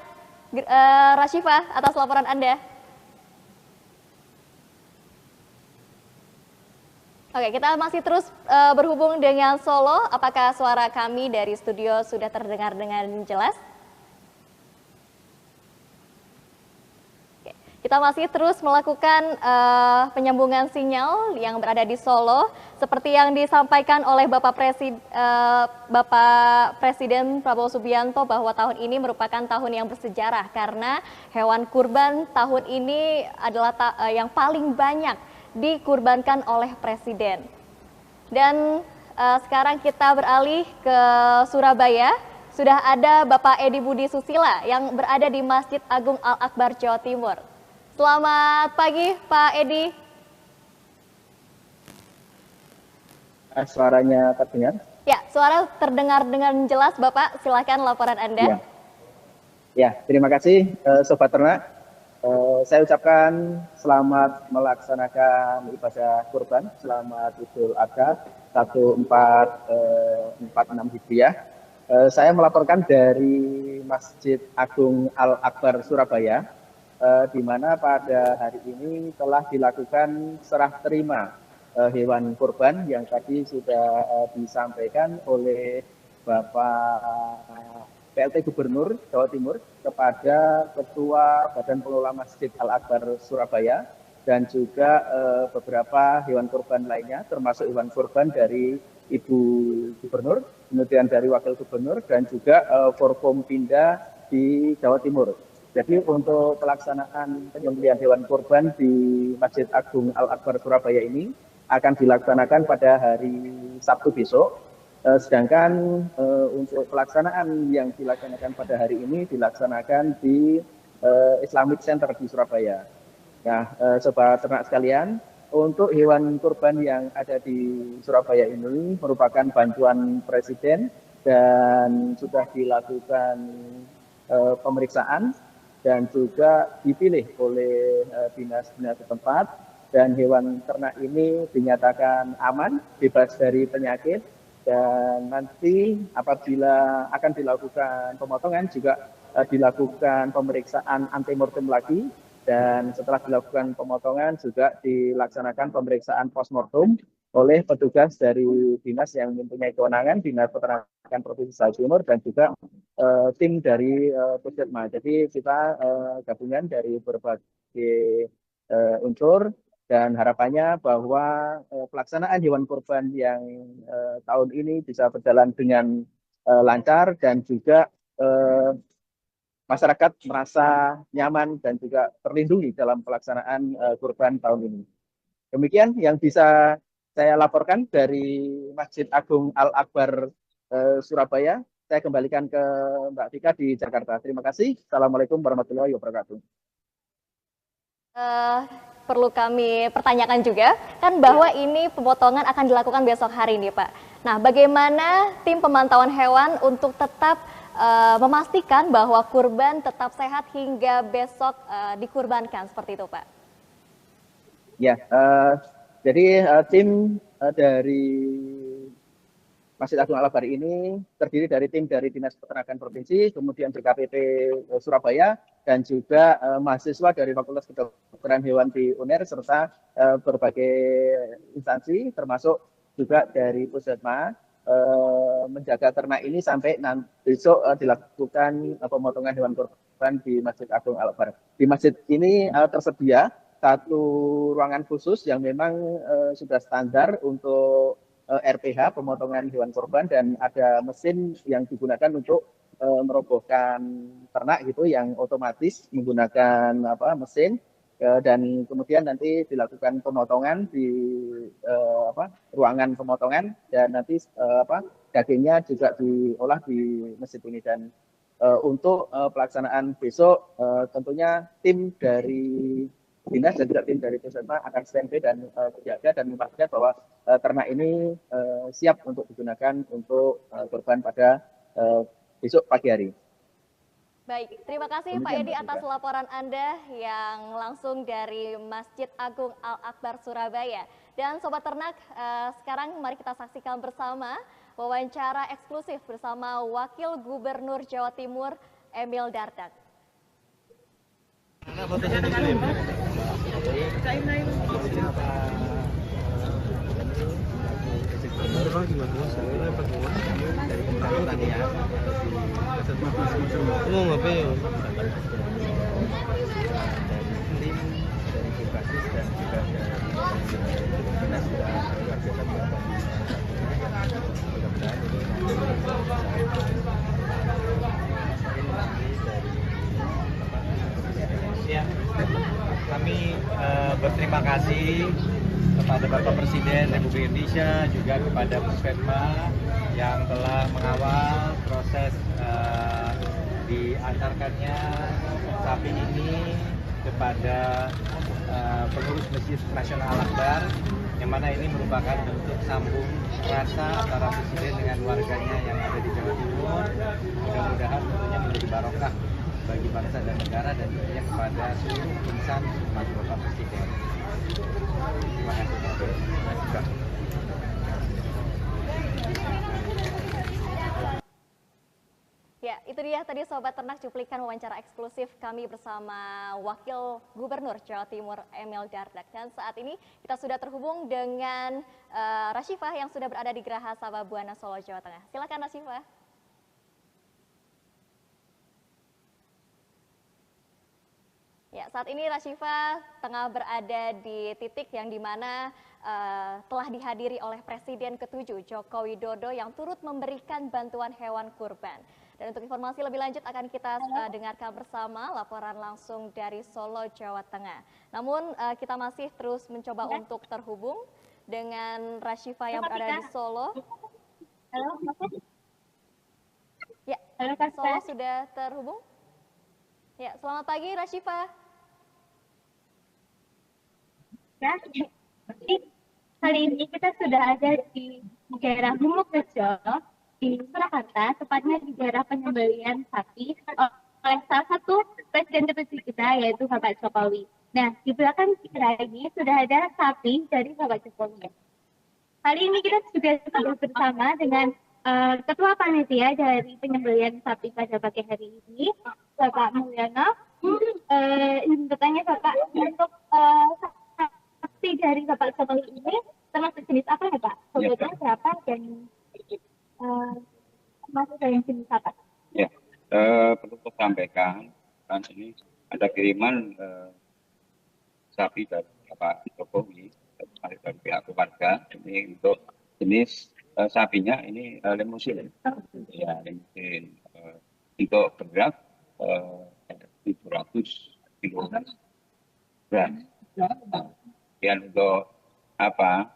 Rashifa atas laporan Anda. Oke, kita masih terus berhubung dengan Solo. Apakah suara kami dari studio sudah terdengar dengan jelas? Oke, kita masih terus melakukan penyambungan sinyal yang berada di Solo. Seperti yang disampaikan oleh Bapak Presiden Prabowo Subianto bahwa tahun ini merupakan tahun yang bersejarah karena hewan kurban tahun ini adalah yang paling banyak dikurbankan oleh Presiden. Dan sekarang kita beralih ke Surabaya. Sudah ada Bapak Edi Budi Susila yang berada di Masjid Agung Al-Akbar, Jawa Timur. Selamat pagi Pak Edi. Suaranya terdengar? Ya, suara terdengar dengan jelas Bapak. Silakan laporan Anda. Ya, terima kasih Sobat Ternak. Saya ucapkan selamat melaksanakan ibadah kurban, selamat Idul Adha 1446 Hijriah. Saya melaporkan dari Masjid Agung Al-Akbar Surabaya, di mana pada hari ini telah dilakukan serah terima hewan kurban yang tadi sudah disampaikan oleh Bapak PLT Gubernur Jawa Timur kepada Ketua Badan Pengelola Masjid Al-Akbar Surabaya dan juga beberapa hewan kurban lainnya, termasuk hewan kurban dari Ibu Gubernur, kemudian dari Wakil Gubernur dan juga Forkompinda di Jawa Timur. Jadi untuk pelaksanaan penyembelihan hewan kurban di Masjid Agung Al-Akbar Surabaya ini akan dilaksanakan pada hari Sabtu besok. Sedangkan untuk pelaksanaan yang dilaksanakan pada hari ini dilaksanakan di Islamic Center di Surabaya. Nah, sobat ternak sekalian, untuk hewan kurban yang ada di Surabaya ini merupakan bantuan Presiden dan sudah dilakukan pemeriksaan dan juga dipilih oleh dinas-dinas setempat, dan hewan ternak ini dinyatakan aman, bebas dari penyakit. Dan nanti apabila akan dilakukan pemotongan juga dilakukan pemeriksaan antemortem lagi, dan setelah dilakukan pemotongan juga dilaksanakan pemeriksaan postmortem oleh petugas dari dinas yang mempunyai kewenangan, Dinas Peternakan Provinsi Jawa Timur dan juga tim dari Puskesmas. Jadi kita gabungan dari berbagai unsur. Dan harapannya bahwa pelaksanaan hewan kurban yang tahun ini bisa berjalan dengan lancar dan juga masyarakat merasa nyaman dan juga terlindungi dalam pelaksanaan kurban tahun ini. Demikian yang bisa saya laporkan dari Masjid Agung Al-Akbar Surabaya. Saya kembalikan ke Mbak Vika di Jakarta. Terima kasih. Assalamualaikum warahmatullahi wabarakatuh. Perlu kami pertanyakan juga, kan bahwa ini pemotongan akan dilakukan besok hari ini, Pak. Nah, bagaimana tim pemantauan hewan untuk tetap memastikan bahwa kurban tetap sehat hingga besok dikurbankan, seperti itu, Pak? Ya, jadi tim dari Masjid Agung Al-Akbar ini terdiri dari tim dari Dinas Peternakan Provinsi, kemudian DKPP Surabaya, dan juga mahasiswa dari Fakultas Kedokteran Hewan di UNER, serta berbagai instansi, termasuk juga dari Puskesmas, menjaga ternak ini sampai besok dilakukan pemotongan hewan kurban di Masjid Agung Al-Akbar. Di masjid ini tersedia satu ruangan khusus yang memang sudah standar untuk RPH, pemotongan hewan kurban, dan ada mesin yang digunakan untuk merobohkan ternak gitu, yang otomatis menggunakan mesin, dan kemudian nanti dilakukan pemotongan di ruangan pemotongan, dan nanti dagingnya juga diolah di mesin ini. Dan untuk pelaksanaan besok tentunya tim dari dinas dan juga tim dari Puskesmas akan standby dan berjaga dan memastikan bahwa ternak ini siap untuk digunakan untuk kurban pada besok pagi hari. Baik, terima kasih Pak Edi atas laporan Anda yang langsung dari Masjid Agung Al-Akbar Surabaya. Dan Sobat Ternak, sekarang mari kita saksikan bersama wawancara eksklusif bersama Wakil Gubernur Jawa Timur Emil Dardak. Ya, kami berterima kasih kepada Bapak Presiden Republik Indonesia, juga kepada Puskesmas yang telah mengawal proses diantarkannya sapi ini kepada pengurus Masjid Nasional Al-Akbar, yang mana ini merupakan bentuk sambung rasa antara Presiden dengan warganya yang ada di Jawa Timur. Mudah-mudahan tentunya menjadi barokah bagi bangsa dan negara dan tentunya kepada seluruh insan umat Bapak Presiden. Terima kasih. Terima kasih. Ya, itu dia tadi Sobat Ternak cuplikan wawancara eksklusif kami bersama Wakil Gubernur Jawa Timur Emil Dardak. Dan saat ini kita sudah terhubung dengan Rasyifah yang sudah berada di Geraha Sababwana Solo, Jawa Tengah. Silakan Rasyifah. Ya, saat ini Rasyifah tengah berada di titik yang dimana telah dihadiri oleh Presiden ke-7 Joko Widodo yang turut memberikan bantuan hewan kurban. Dan untuk informasi lebih lanjut akan kita dengarkan bersama laporan langsung dari Solo, Jawa Tengah. Namun kita masih terus mencoba untuk terhubung dengan Rasyifah yang berada di Solo. Halo, Ya, Solo sudah terhubung. Ya, selamat pagi Rasyifah. Ya, kali ini kita sudah ada di daerah Lumukrejo di Surakarta, tepatnya di daerah penyembelihan sapi oleh salah satu presiden terpilih kita, yaitu Bapak Jokowi. Nah, di belakang kita ini sudah ada sapi dari Bapak Jokowi. Kali ini kita juga sudah bersama dengan Ketua Panitia dari penyembelihan sapi pada pagi hari ini, Bapak Mulyono. Ingin bertanya Bapak, untuk sapi dari Bapak Jokowi ini termasuk jenis apa ya Pak? Kemudian berapa dan masuk dari jenis apa? Ya, perlu saya sampaikan, kan ini ada kiriman sapi dari Bapak Jokowi dari pihak keluarga. Ini untuk jenis sapinya ini limusin, ya limusin. Untuk berat 700 kg. Dan untuk apa?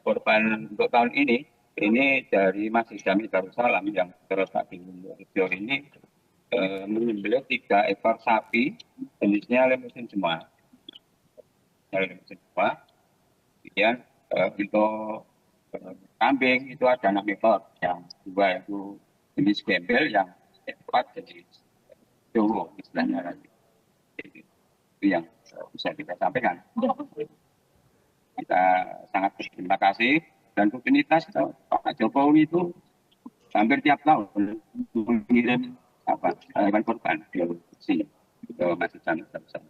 Korban untuk tahun ini dari Masjid Jami Darussalam yang terletak di Lumukrejo ini menyembelih 3 ekor sapi jenisnya limusin semua. Kemudian untuk kambing itu ada 6 ekor, yang 2 itu jenis gembel, yang 4 jenis Jawa istilahnya lagi. Itu yang bisa kita sampaikan. Kita sangat berterima kasih dan rutinitas Pak Jokowi itu hampir tiap tahun mengirim hewan kurban ke sini ke Masjid Jami Darussalam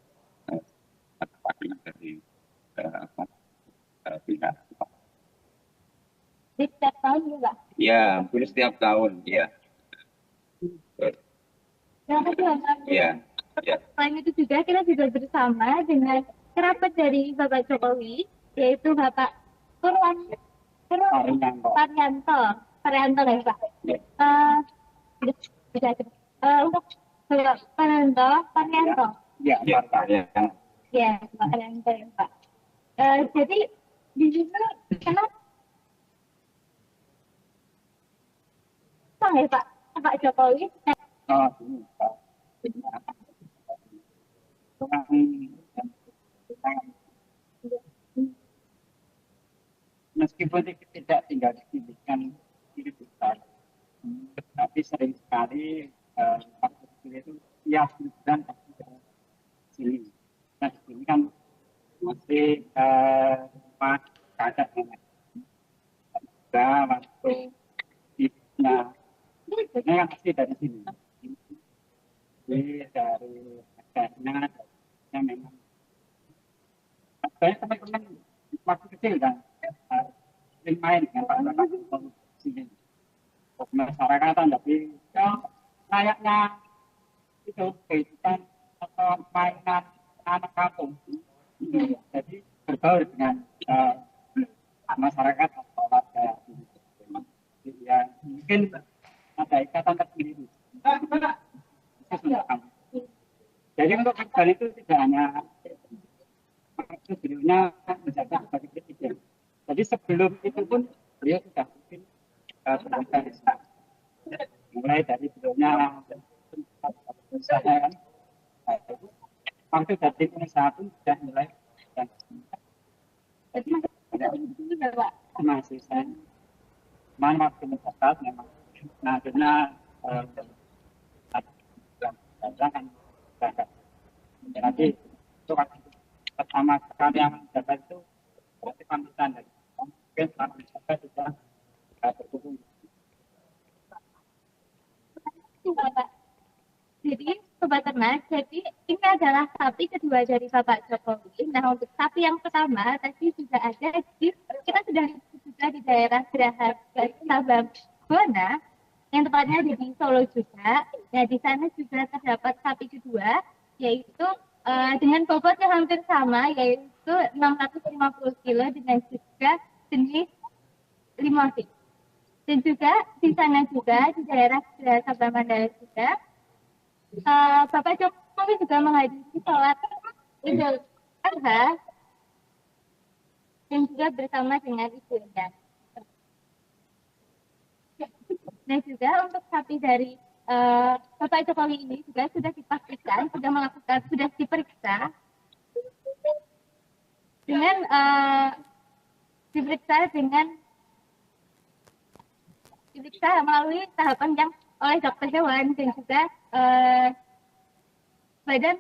dari pihak. Setiap tahun juga? Ya, hampir setiap tahun, ya. Terima kasih. Ya. Selain itu juga kita juga bersama dengan kerabat dari Bapak Jokowi, yaitu Bapak Parianto ya Pak. Untuk Bapak Parianto. Ya. Ya, Bapak Parianto ya Pak. Jadi di sini kenapa ya Pak Jokowi? Meskipun tidak tinggal di sini kan ini besar, tapi sering sekali Pak Jokowi itu tiap bulan pasti ke sini. Nah di sini kan masih rumah kaca nenek. Waktu ibunya, ibunya yang masih dari sini. Jadi dari acaranya memang banyak teman-teman waktu kecil kan sering main dengan Pak Jokowi sini. Masyarakat tapi layaknya itu kehidupan atau mainan anak kampung. Jadi berbaur dengan masyarakat atau warga ya mungkin ada ikatan tersendiri. Jadi untuk korban itu tidak hanya beliaunya menjabat sebagai presiden. Jadi sebelum itu pun beliau sudah mungkin berorganisasi. Mulai dari beliaunya usaha kan, waktu dari pengusaha pun sudah mulai dan masih saya waktu mencatat memang nah akhirnya kan berangkat. Jadi itu pertama kali yang mendapat itu berarti pamitan dari mungkin selama kita sudah berhubung. Jadi Sobat Ternak, jadi ini adalah sapi kedua dari Bapak Jokowi. Nah, untuk sapi yang pertama tadi sudah ada kita sudah juga di daerah Geraha Sababwana, yang tepatnya di Solo juga. Nah, di sana juga terdapat sapi kedua, yaitu dengan bobot yang hampir sama, yaitu 650 kilo dengan juga jenis limousine. Dan juga di sana juga di daerah Sabah Mandala juga Bapak Jokowi juga menghadiri sholat Idul Adha dan juga bersama dengan ibunya. Nah juga untuk sapi dari Bapak Jokowi ini juga sudah dipastikan sudah diperiksa dengan diperiksa melalui tahapan yang oleh dokter hewan dan juga Badan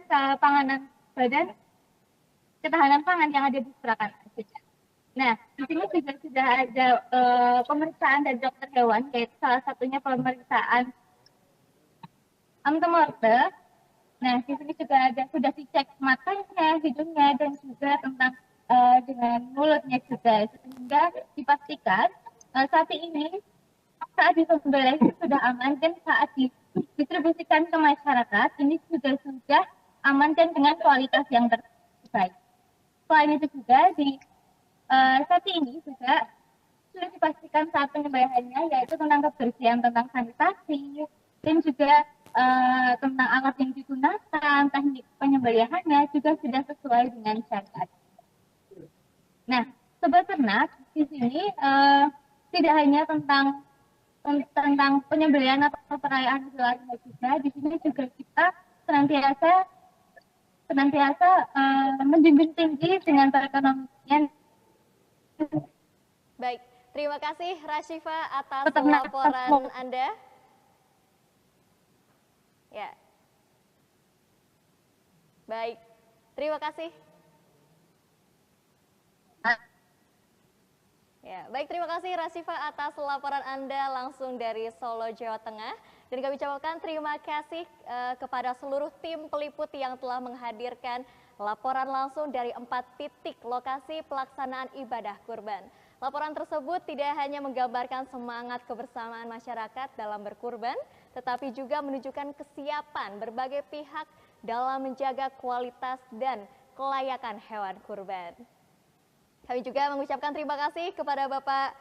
Ketahanan Pangan yang ada di Surakarta. Nah, di sini juga sudah ada pemeriksaan dari dokter hewan, yaitu salah satunya pemeriksaan antemortem. Nah, di sini juga sudah dicek matanya, hidungnya, dan juga tentang dengan mulutnya juga, sehingga dipastikan sapi ini saat disembelih sudah aman dan saat didistribusikan ke masyarakat ini sudah aman dan dengan kualitas yang terbaik. Selain itu juga di sapi ini juga sudah dipastikan saat penyembelihannya, yaitu tentang kebersihan, tentang sanitasi, dan juga tentang alat yang digunakan, teknik penyembelihannya juga sudah sesuai dengan syariat. Nah, Sobat Ternak, di sini tidak hanya tentang penyembelihan atau perayaan Idul Adha juga, di sini juga kita senantiasa menjunjung tinggi dengan perekonomian. Baik, terima kasih Rashifa atas laporan Anda. Ya. Baik, terima kasih. Ya, baik, terima kasih Rashifa atas laporan Anda langsung dari Solo, Jawa Tengah. Dan kami ucapkan terima kasih kepada seluruh tim peliput yang telah menghadirkan laporan langsung dari 4 titik lokasi pelaksanaan ibadah kurban. Laporan tersebut tidak hanya menggambarkan semangat kebersamaan masyarakat dalam berkurban, tetapi juga menunjukkan kesiapan berbagai pihak dalam menjaga kualitas dan kelayakan hewan kurban. Kami juga mengucapkan terima kasih kepada Bapak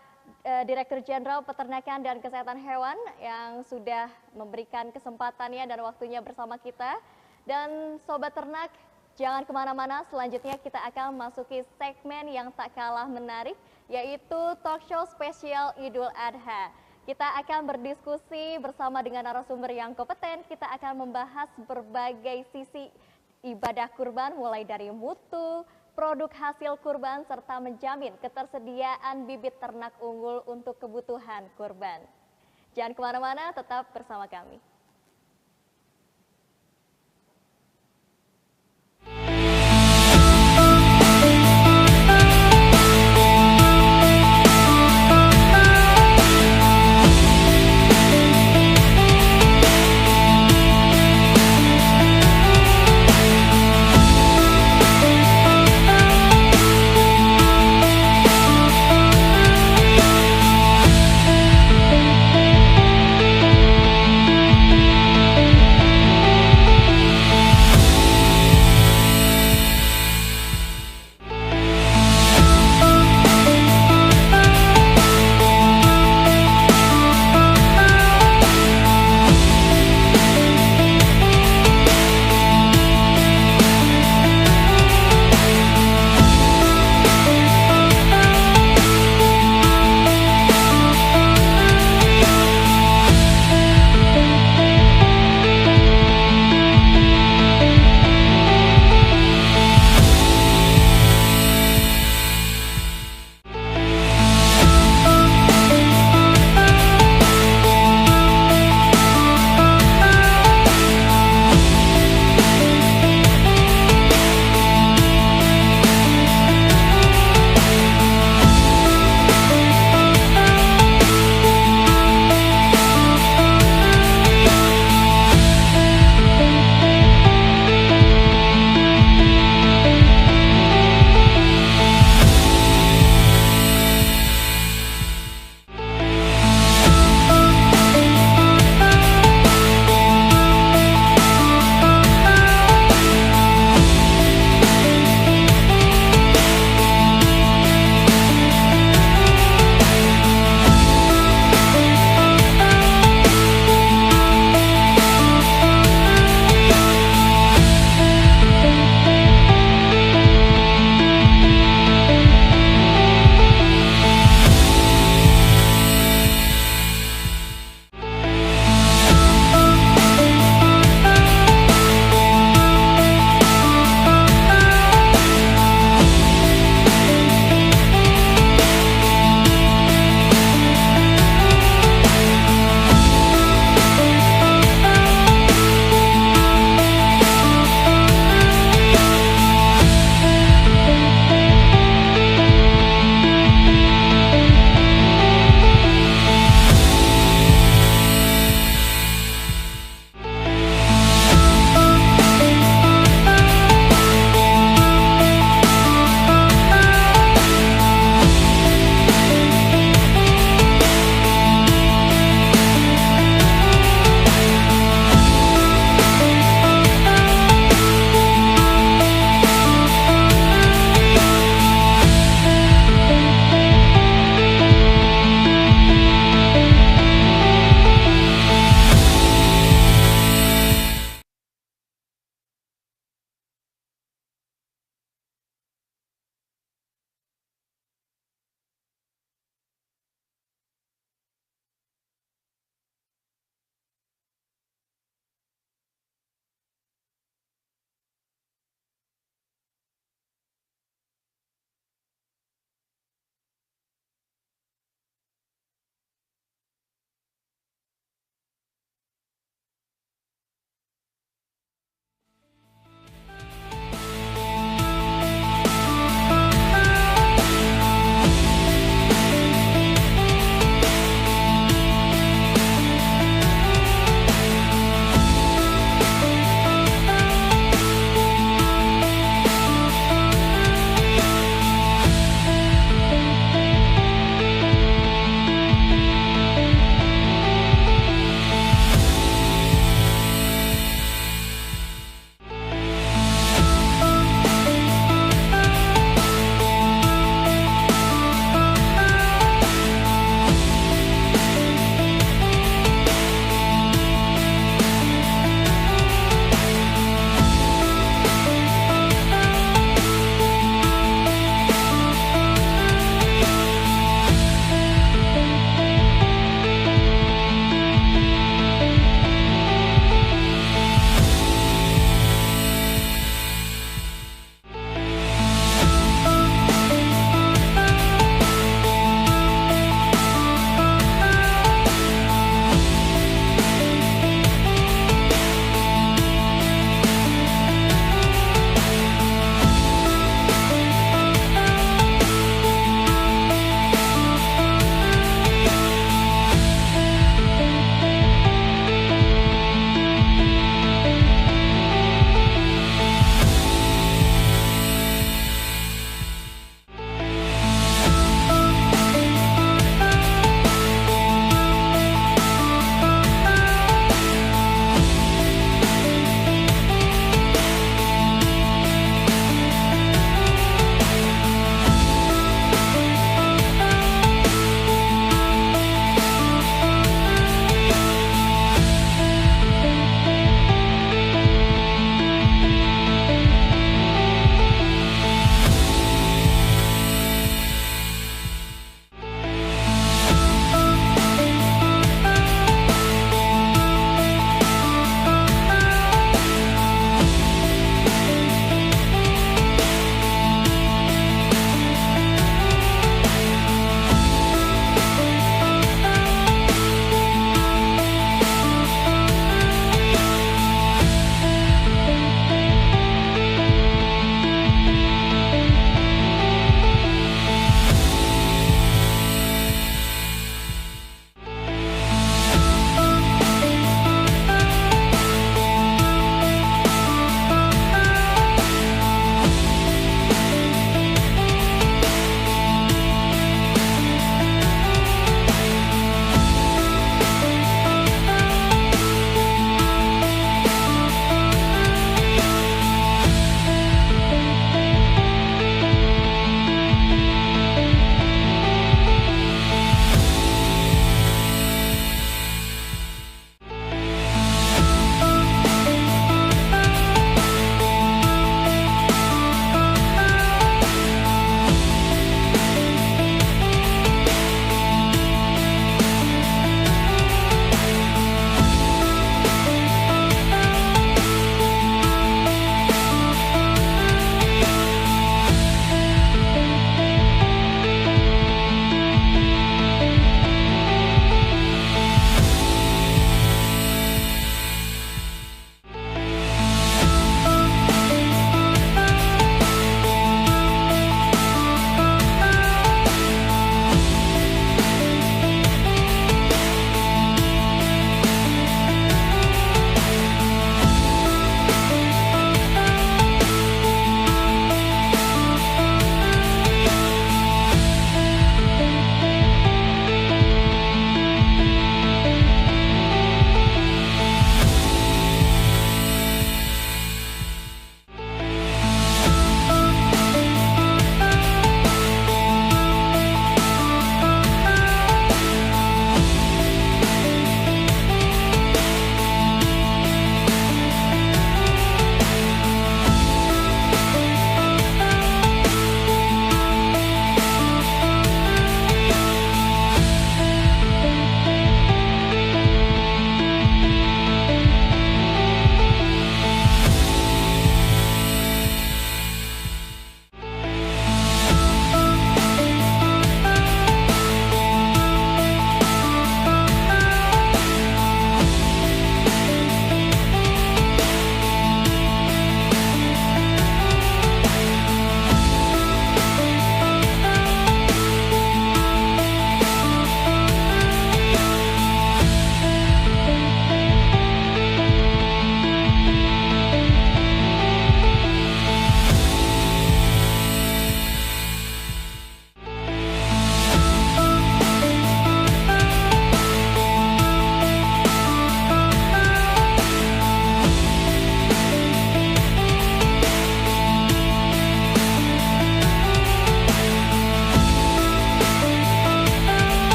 Direktur Jenderal Peternakan dan Kesehatan Hewan yang sudah memberikan kesempatannya dan waktunya bersama kita. Dan Sobat Ternak, jangan kemana-mana, selanjutnya kita akan memasuki segmen yang tak kalah menarik, yaitu talk show spesial Idul Adha. Kita akan berdiskusi bersama dengan narasumber yang kompeten, kita akan membahas berbagai sisi ibadah kurban, mulai dari mutu, produk hasil kurban, serta menjamin ketersediaan bibit ternak unggul untuk kebutuhan kurban. Jangan kemana-mana, tetap bersama kami.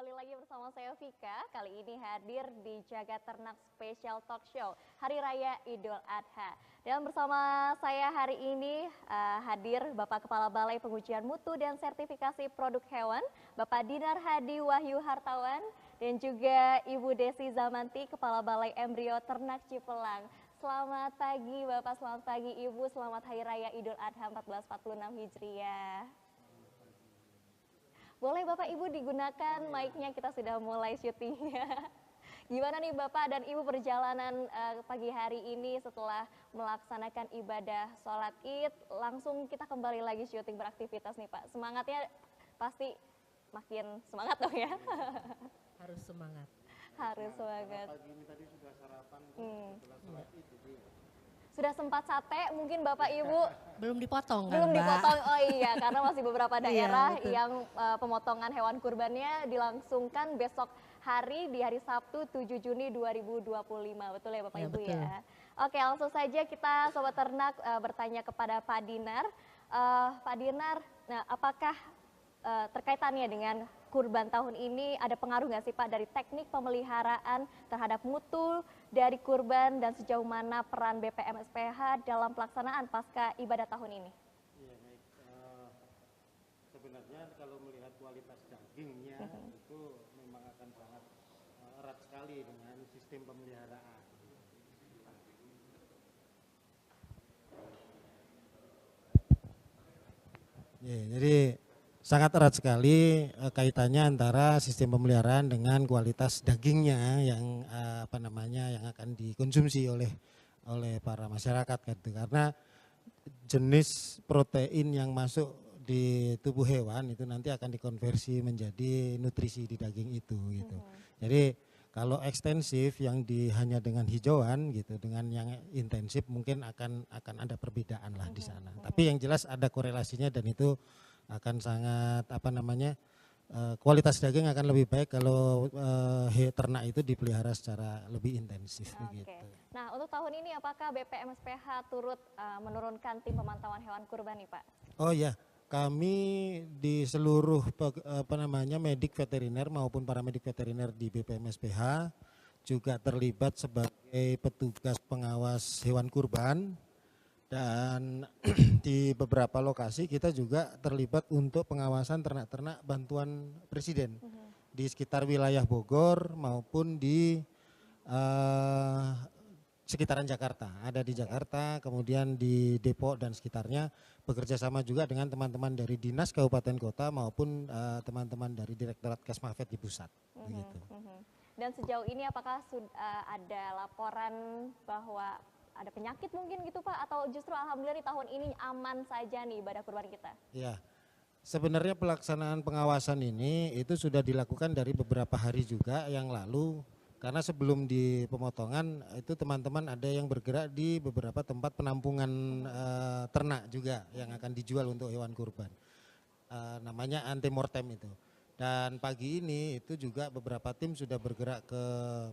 kembali lagi bersama saya Vika. Kali ini hadir di Jagat Ternak Special Talk Show Hari Raya Idul Adha. Dan bersama saya hari ini hadir Bapak Kepala Balai Pengujian Mutu dan Sertifikasi Produk Hewan, Bapak Dinar Hadi Wahyu Hartawan, dan juga Ibu Desi Zamanti, Kepala Balai Embrio Ternak Cipelang. Selamat pagi Bapak, selamat pagi Ibu, selamat Hari Raya Idul Adha 1446 Hijriah. Boleh Bapak Ibu digunakan mic-nya, kita sudah mulai syutingnya. Gimana nih Bapak dan Ibu perjalanan pagi hari ini setelah melaksanakan ibadah sholat Id, langsung kita kembali lagi syuting beraktivitas nih Pak. Semangatnya pasti makin semangat dong ya? Harus semangat. Harus semangat. Pagi ini tadi sudah sarapan setelah sholat Id. Sudah sempat sate mungkin Bapak Ibu? Belum dipotong kan, Belum Mbak? dipotong, oh iya, karena masih beberapa daerah Iya, yang pemotongan hewan kurbannya dilangsungkan besok hari di hari Sabtu 7 Juni 2025, betul ya Bapak Ya, Ibu betul. ya? Oke, langsung saja kita Sobat Ternak bertanya kepada Pak Dinar. Pak Dinar, nah, apakah terkaitannya dengan kurban tahun ini ada pengaruh nggak sih Pak dari teknik pemeliharaan terhadap mutu dari kurban dan sejauh mana peran BPM SPH dalam pelaksanaan pasca ibadah tahun ini? Iya baik, sebenarnya kalau melihat kualitas dagingnya itu memang akan sangat erat sekali dengan sistem pemeliharaan. Ya, jadi sangat erat sekali kaitannya antara sistem pemeliharaan dengan kualitas dagingnya yang yang akan dikonsumsi oleh para masyarakat gitu. Karena jenis protein yang masuk di tubuh hewan itu nanti akan dikonversi menjadi nutrisi di daging itu gitu. Jadi kalau ekstensif yang hanya dengan hijauan gitu, dengan yang intensif mungkin akan ada perbedaan lah di sana. Tapi yang jelas ada korelasinya dan itu akan sangat kualitas daging akan lebih baik kalau ternak itu dipelihara secara lebih intensif begitu. Nah, untuk tahun ini apakah BPM SPH turut menurunkan tim pemantauan hewan kurban nih Pak? Oh ya, kami di seluruh medik veteriner maupun paramedik veteriner di BPM SPH juga terlibat sebagai petugas pengawas hewan kurban. Dan di beberapa lokasi kita juga terlibat untuk pengawasan ternak-ternak bantuan Presiden di sekitar wilayah Bogor maupun di sekitaran Jakarta. Ada di Jakarta, kemudian di Depok dan sekitarnya, bekerja sama juga dengan teman-teman dari Dinas Kabupaten Kota maupun teman-teman dari Direktorat Kesmafet di pusat. Begitu. Dan sejauh ini apakah sudah ada laporan bahwa ada penyakit mungkin gitu Pak, atau justru alhamdulillah di tahun ini aman saja nih ibadah kurban kita? Ya, sebenarnya pelaksanaan pengawasan ini itu sudah dilakukan dari beberapa hari juga yang lalu, karena sebelum di pemotongan itu teman-teman ada yang bergerak di beberapa tempat penampungan ternak juga yang akan dijual untuk hewan kurban, namanya antemortem itu. Dan pagi ini itu juga beberapa tim sudah bergerak ke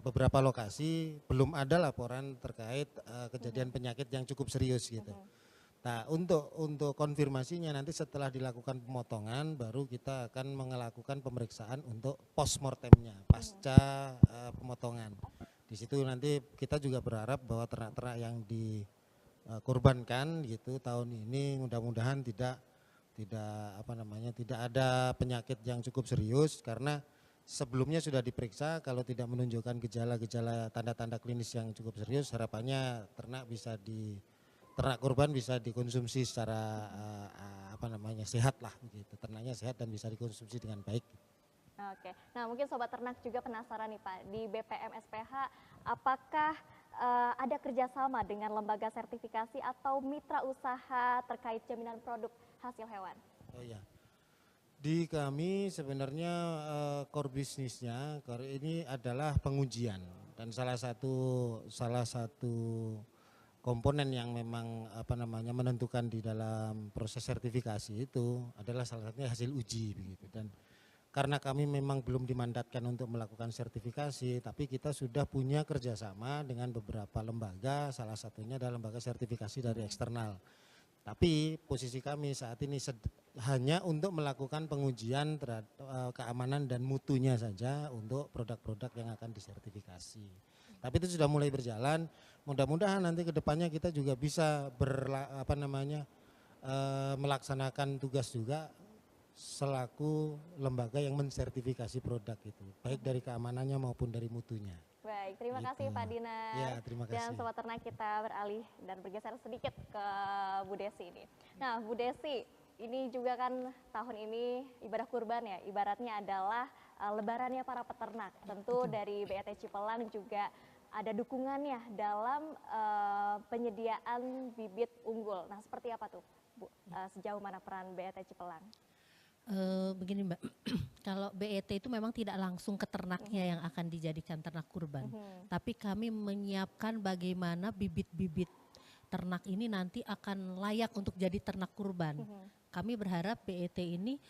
beberapa lokasi, belum ada laporan terkait kejadian penyakit yang cukup serius gitu. Nah, untuk konfirmasinya nanti setelah dilakukan pemotongan baru kita akan melakukan pemeriksaan untuk postmortemnya pasca pemotongan. Di situ nanti kita juga berharap bahwa ternak-ternak yang dikorbankan gitu tahun ini mudah-mudahan tidak ada penyakit yang cukup serius, karena sebelumnya sudah diperiksa kalau tidak menunjukkan gejala-gejala tanda-tanda klinis yang cukup serius, harapannya ternak kurban bisa dikonsumsi secara sehat lah begitu. Ternaknya sehat dan bisa dikonsumsi dengan baik. Oke. Nah, mungkin sobat ternak juga penasaran nih Pak, di BPM SPH apakah ada kerjasama dengan lembaga sertifikasi atau mitra usaha terkait jaminan produk hasil hewan? Oh ya, di kami sebenarnya core bisnisnya ini adalah pengujian, dan salah satu komponen yang memang menentukan di dalam proses sertifikasi itu adalah salah satunya hasil uji begitu. Dan karena kami memang belum dimandatkan untuk melakukan sertifikasi, tapi kita sudah punya kerjasama dengan beberapa lembaga, salah satunya adalah lembaga sertifikasi dari eksternal. Tapi posisi kami saat ini hanya untuk melakukan pengujian terhadap keamanan dan mutunya saja untuk produk-produk yang akan disertifikasi. Tapi itu sudah mulai berjalan. Mudah-mudahan nanti ke depannya kita juga bisa melaksanakan tugas juga selaku lembaga yang mensertifikasi produk itu, baik dari keamanannya maupun dari mutunya. Baik, terima kasih Pak Dinar. Ya, terima kasih. Dan Sobat Ternak, kita beralih dan bergeser sedikit ke Bu Desi ini. Nah, Bu Desi, ini juga kan tahun ini ibadah kurban ya, ibaratnya adalah lebarannya para peternak. Tentu dari BET Cipelang juga ada dukungannya dalam penyediaan bibit unggul. Nah, seperti apa tuh, Bu? Sejauh mana peran BET Cipelang? Begini Mbak, kalau BET itu memang tidak langsung ke ternaknya yang akan dijadikan ternak kurban, tapi kami menyiapkan bagaimana bibit-bibit ternak ini nanti akan layak untuk jadi ternak kurban. Kami berharap BET ini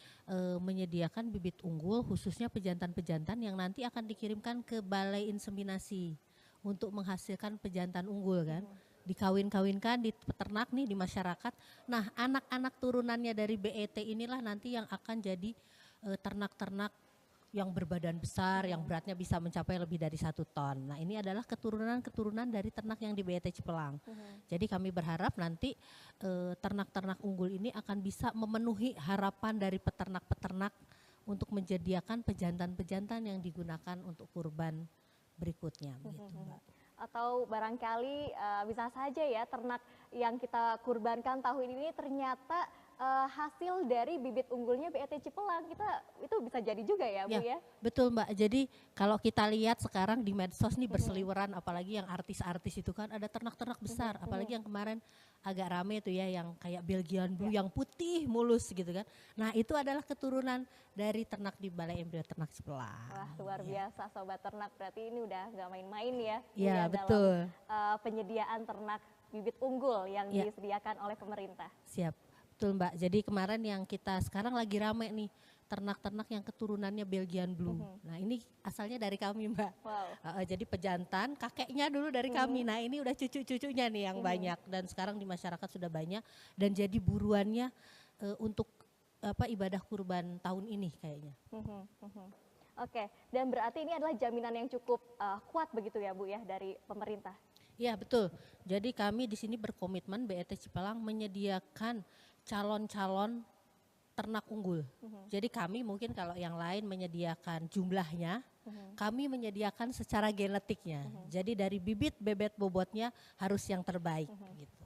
menyediakan bibit unggul khususnya pejantan-pejantan yang nanti akan dikirimkan ke balai inseminasi untuk menghasilkan pejantan unggul kan. Dikawin-kawinkan di peternak nih, di masyarakat. Nah, anak-anak turunannya dari BET inilah nanti yang akan jadi ternak-ternak yang berbadan besar, yang beratnya bisa mencapai lebih dari 1 ton. Nah, ini adalah keturunan-keturunan dari ternak yang di BET Cipelang. Jadi kami berharap nanti ternak-ternak unggul ini akan bisa memenuhi harapan dari peternak-peternak untuk menyediakan pejantan-pejantan yang digunakan untuk kurban berikutnya, gitu Mbak. Atau barangkali bisa saja ya ternak yang kita kurbankan tahun ini ternyata hasil dari bibit unggulnya BET Cipelang, itu bisa jadi juga ya Bu ya? Betul Mbak, jadi kalau kita lihat sekarang di medsos nih berseliweran, apalagi yang artis-artis itu kan ada ternak-ternak besar, apalagi yang kemarin agak rame tuh ya yang kayak Belgian Blue yang putih mulus gitu kan. Nah itu adalah keturunan dari ternak di Balai Embrio Ternak Cipelang. Wah luar biasa Sobat Ternak, berarti ini udah nggak main-main ya. Iya betul. Dalam penyediaan ternak bibit unggul yang disediakan oleh pemerintah. Siap. Betul Mbak, jadi kemarin yang kita sekarang lagi rame nih, ternak-ternak yang keturunannya Belgian Blue. Nah ini asalnya dari kami Mbak. Wow. Jadi pejantan, kakeknya dulu dari kami, nah ini udah cucu-cucunya nih yang banyak. Dan sekarang di masyarakat sudah banyak dan jadi buruannya untuk ibadah kurban tahun ini kayaknya. Oke, dan berarti ini adalah jaminan yang cukup kuat begitu ya Bu ya dari pemerintah? Iya betul, jadi kami di sini berkomitmen BET Cipelang menyediakan calon-calon ternak unggul. Jadi kami mungkin kalau yang lain menyediakan jumlahnya, kami menyediakan secara genetiknya. Jadi dari bibit bebet bobotnya harus yang terbaik gitu.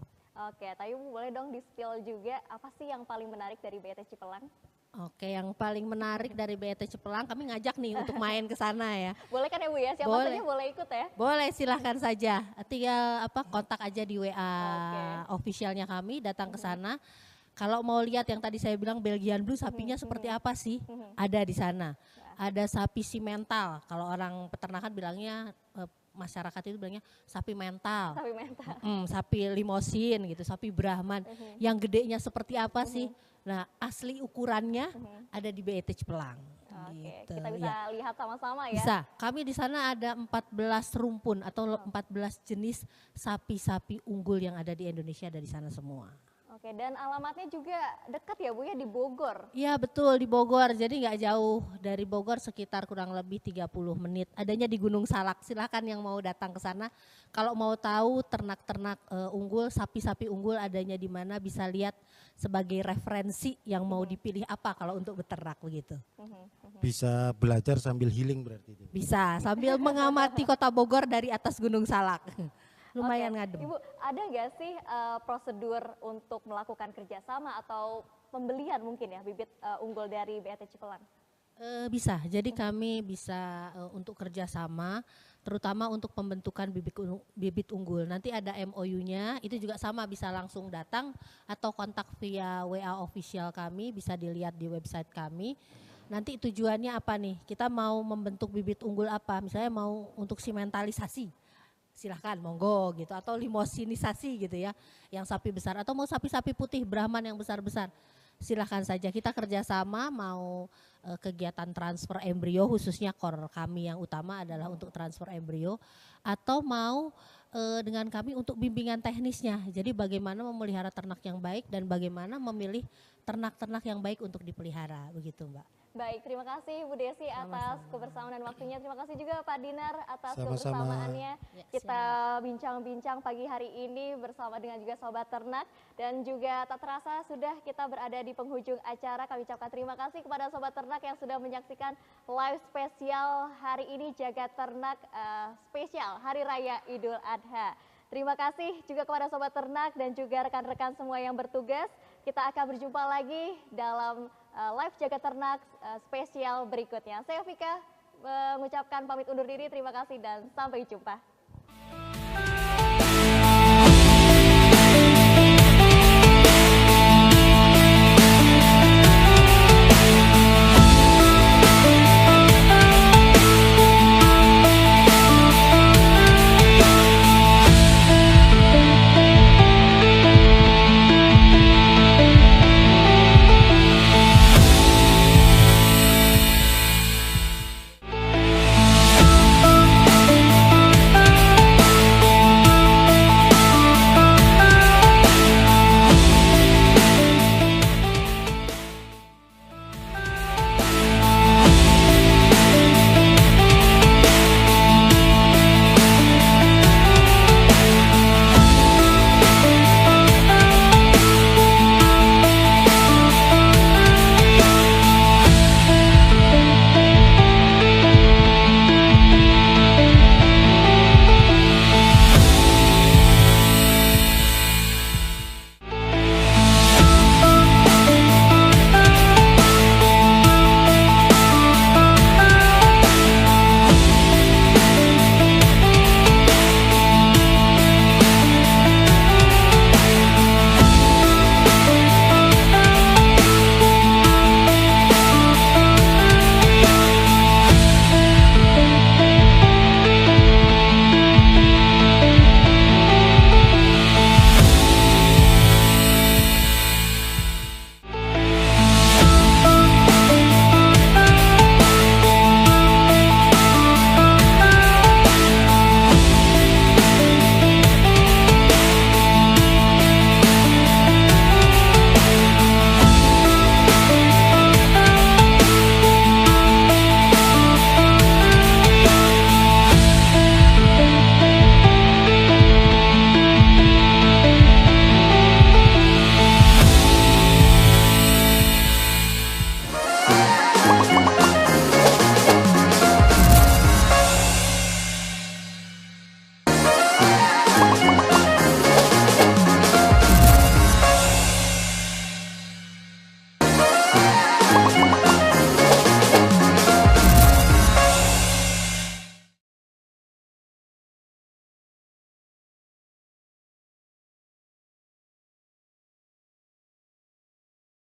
Oke, tapi Bu boleh dong di-spill juga apa sih yang paling menarik dari BET Cipelang? Oke, yang paling menarik dari BET Cipelang kami ngajak nih untuk main ke sana ya. Boleh kan ya Bu ya? Siapa saja boleh ikut ya? Boleh, silahkan saja. Tinggal kontak aja di WA officialnya kami, datang ke sana. Kalau mau lihat yang tadi saya bilang Belgian Blue sapinya seperti apa sih? Ada di sana. Ada sapi simental. Kalau orang peternakan bilangnya masyarakat itu bilangnya sapi mental. Sapi mental. Sapi limosin gitu, sapi Brahman. Yang gedenya seperti apa sih? Nah, asli ukurannya ada di BET Cipelang. Oke, Gitu, kita bisa lihat sama-sama ya. Bisa. Kami di sana ada 14 rumpun atau 14 jenis sapi-sapi unggul yang ada di Indonesia, dari sana semua. Oke, dan alamatnya juga dekat ya Bu ya, di Bogor? Iya betul, di Bogor, jadi nggak jauh dari Bogor, sekitar kurang lebih 30 menit. Adanya di Gunung Salak, silakan yang mau datang ke sana. Kalau mau tahu ternak-ternak unggul, sapi-sapi unggul adanya di mana, bisa lihat sebagai referensi yang mau dipilih apa kalau untuk beternak begitu. Bisa belajar sambil healing berarti itu? Bisa, sambil mengamati kota Bogor dari atas Gunung Salak. Lumayan ngadem. Ibu, ada nggak sih prosedur untuk melakukan kerjasama atau pembelian mungkin ya bibit unggul dari BET Cipelang? Bisa, jadi kami bisa untuk kerjasama, terutama untuk pembentukan bibit unggul. Nanti ada MOU-nya, itu juga sama, bisa langsung datang atau kontak via WA official kami, bisa dilihat di website kami. Nanti tujuannya apa nih, kita mau membentuk bibit unggul apa, misalnya mau untuk simentalisasi. Silahkan monggo gitu, atau limosinisasi gitu ya, yang sapi besar, atau mau sapi-sapi putih Brahman yang besar-besar. silahkan saja kita kerjasama mau kegiatan transfer embrio, khususnya core kami yang utama adalah untuk transfer embrio, atau mau dengan kami untuk bimbingan teknisnya. Jadi bagaimana memelihara ternak yang baik dan bagaimana memilih ternak-ternak yang baik untuk dipelihara, begitu Mbak. Baik, terima kasih Bu Desi atas kebersamaan dan waktunya. Terima kasih juga Pak Dinar atas Sama-sama. kebersamaannya. Kita bincang-bincang pagi hari ini bersama dengan juga Sobat Ternak. Dan juga tak terasa sudah kita berada di penghujung acara. Kami ucapkan terima kasih kepada Sobat Ternak yang sudah menyaksikan live spesial hari ini Jaga Ternak spesial Hari Raya Idul Adha. Terima kasih juga kepada Sobat Ternak dan juga rekan-rekan semua yang bertugas. Kita akan berjumpa lagi dalam live Jaga Ternak spesial berikutnya. Saya Vika mengucapkan pamit undur diri, terima kasih dan sampai jumpa.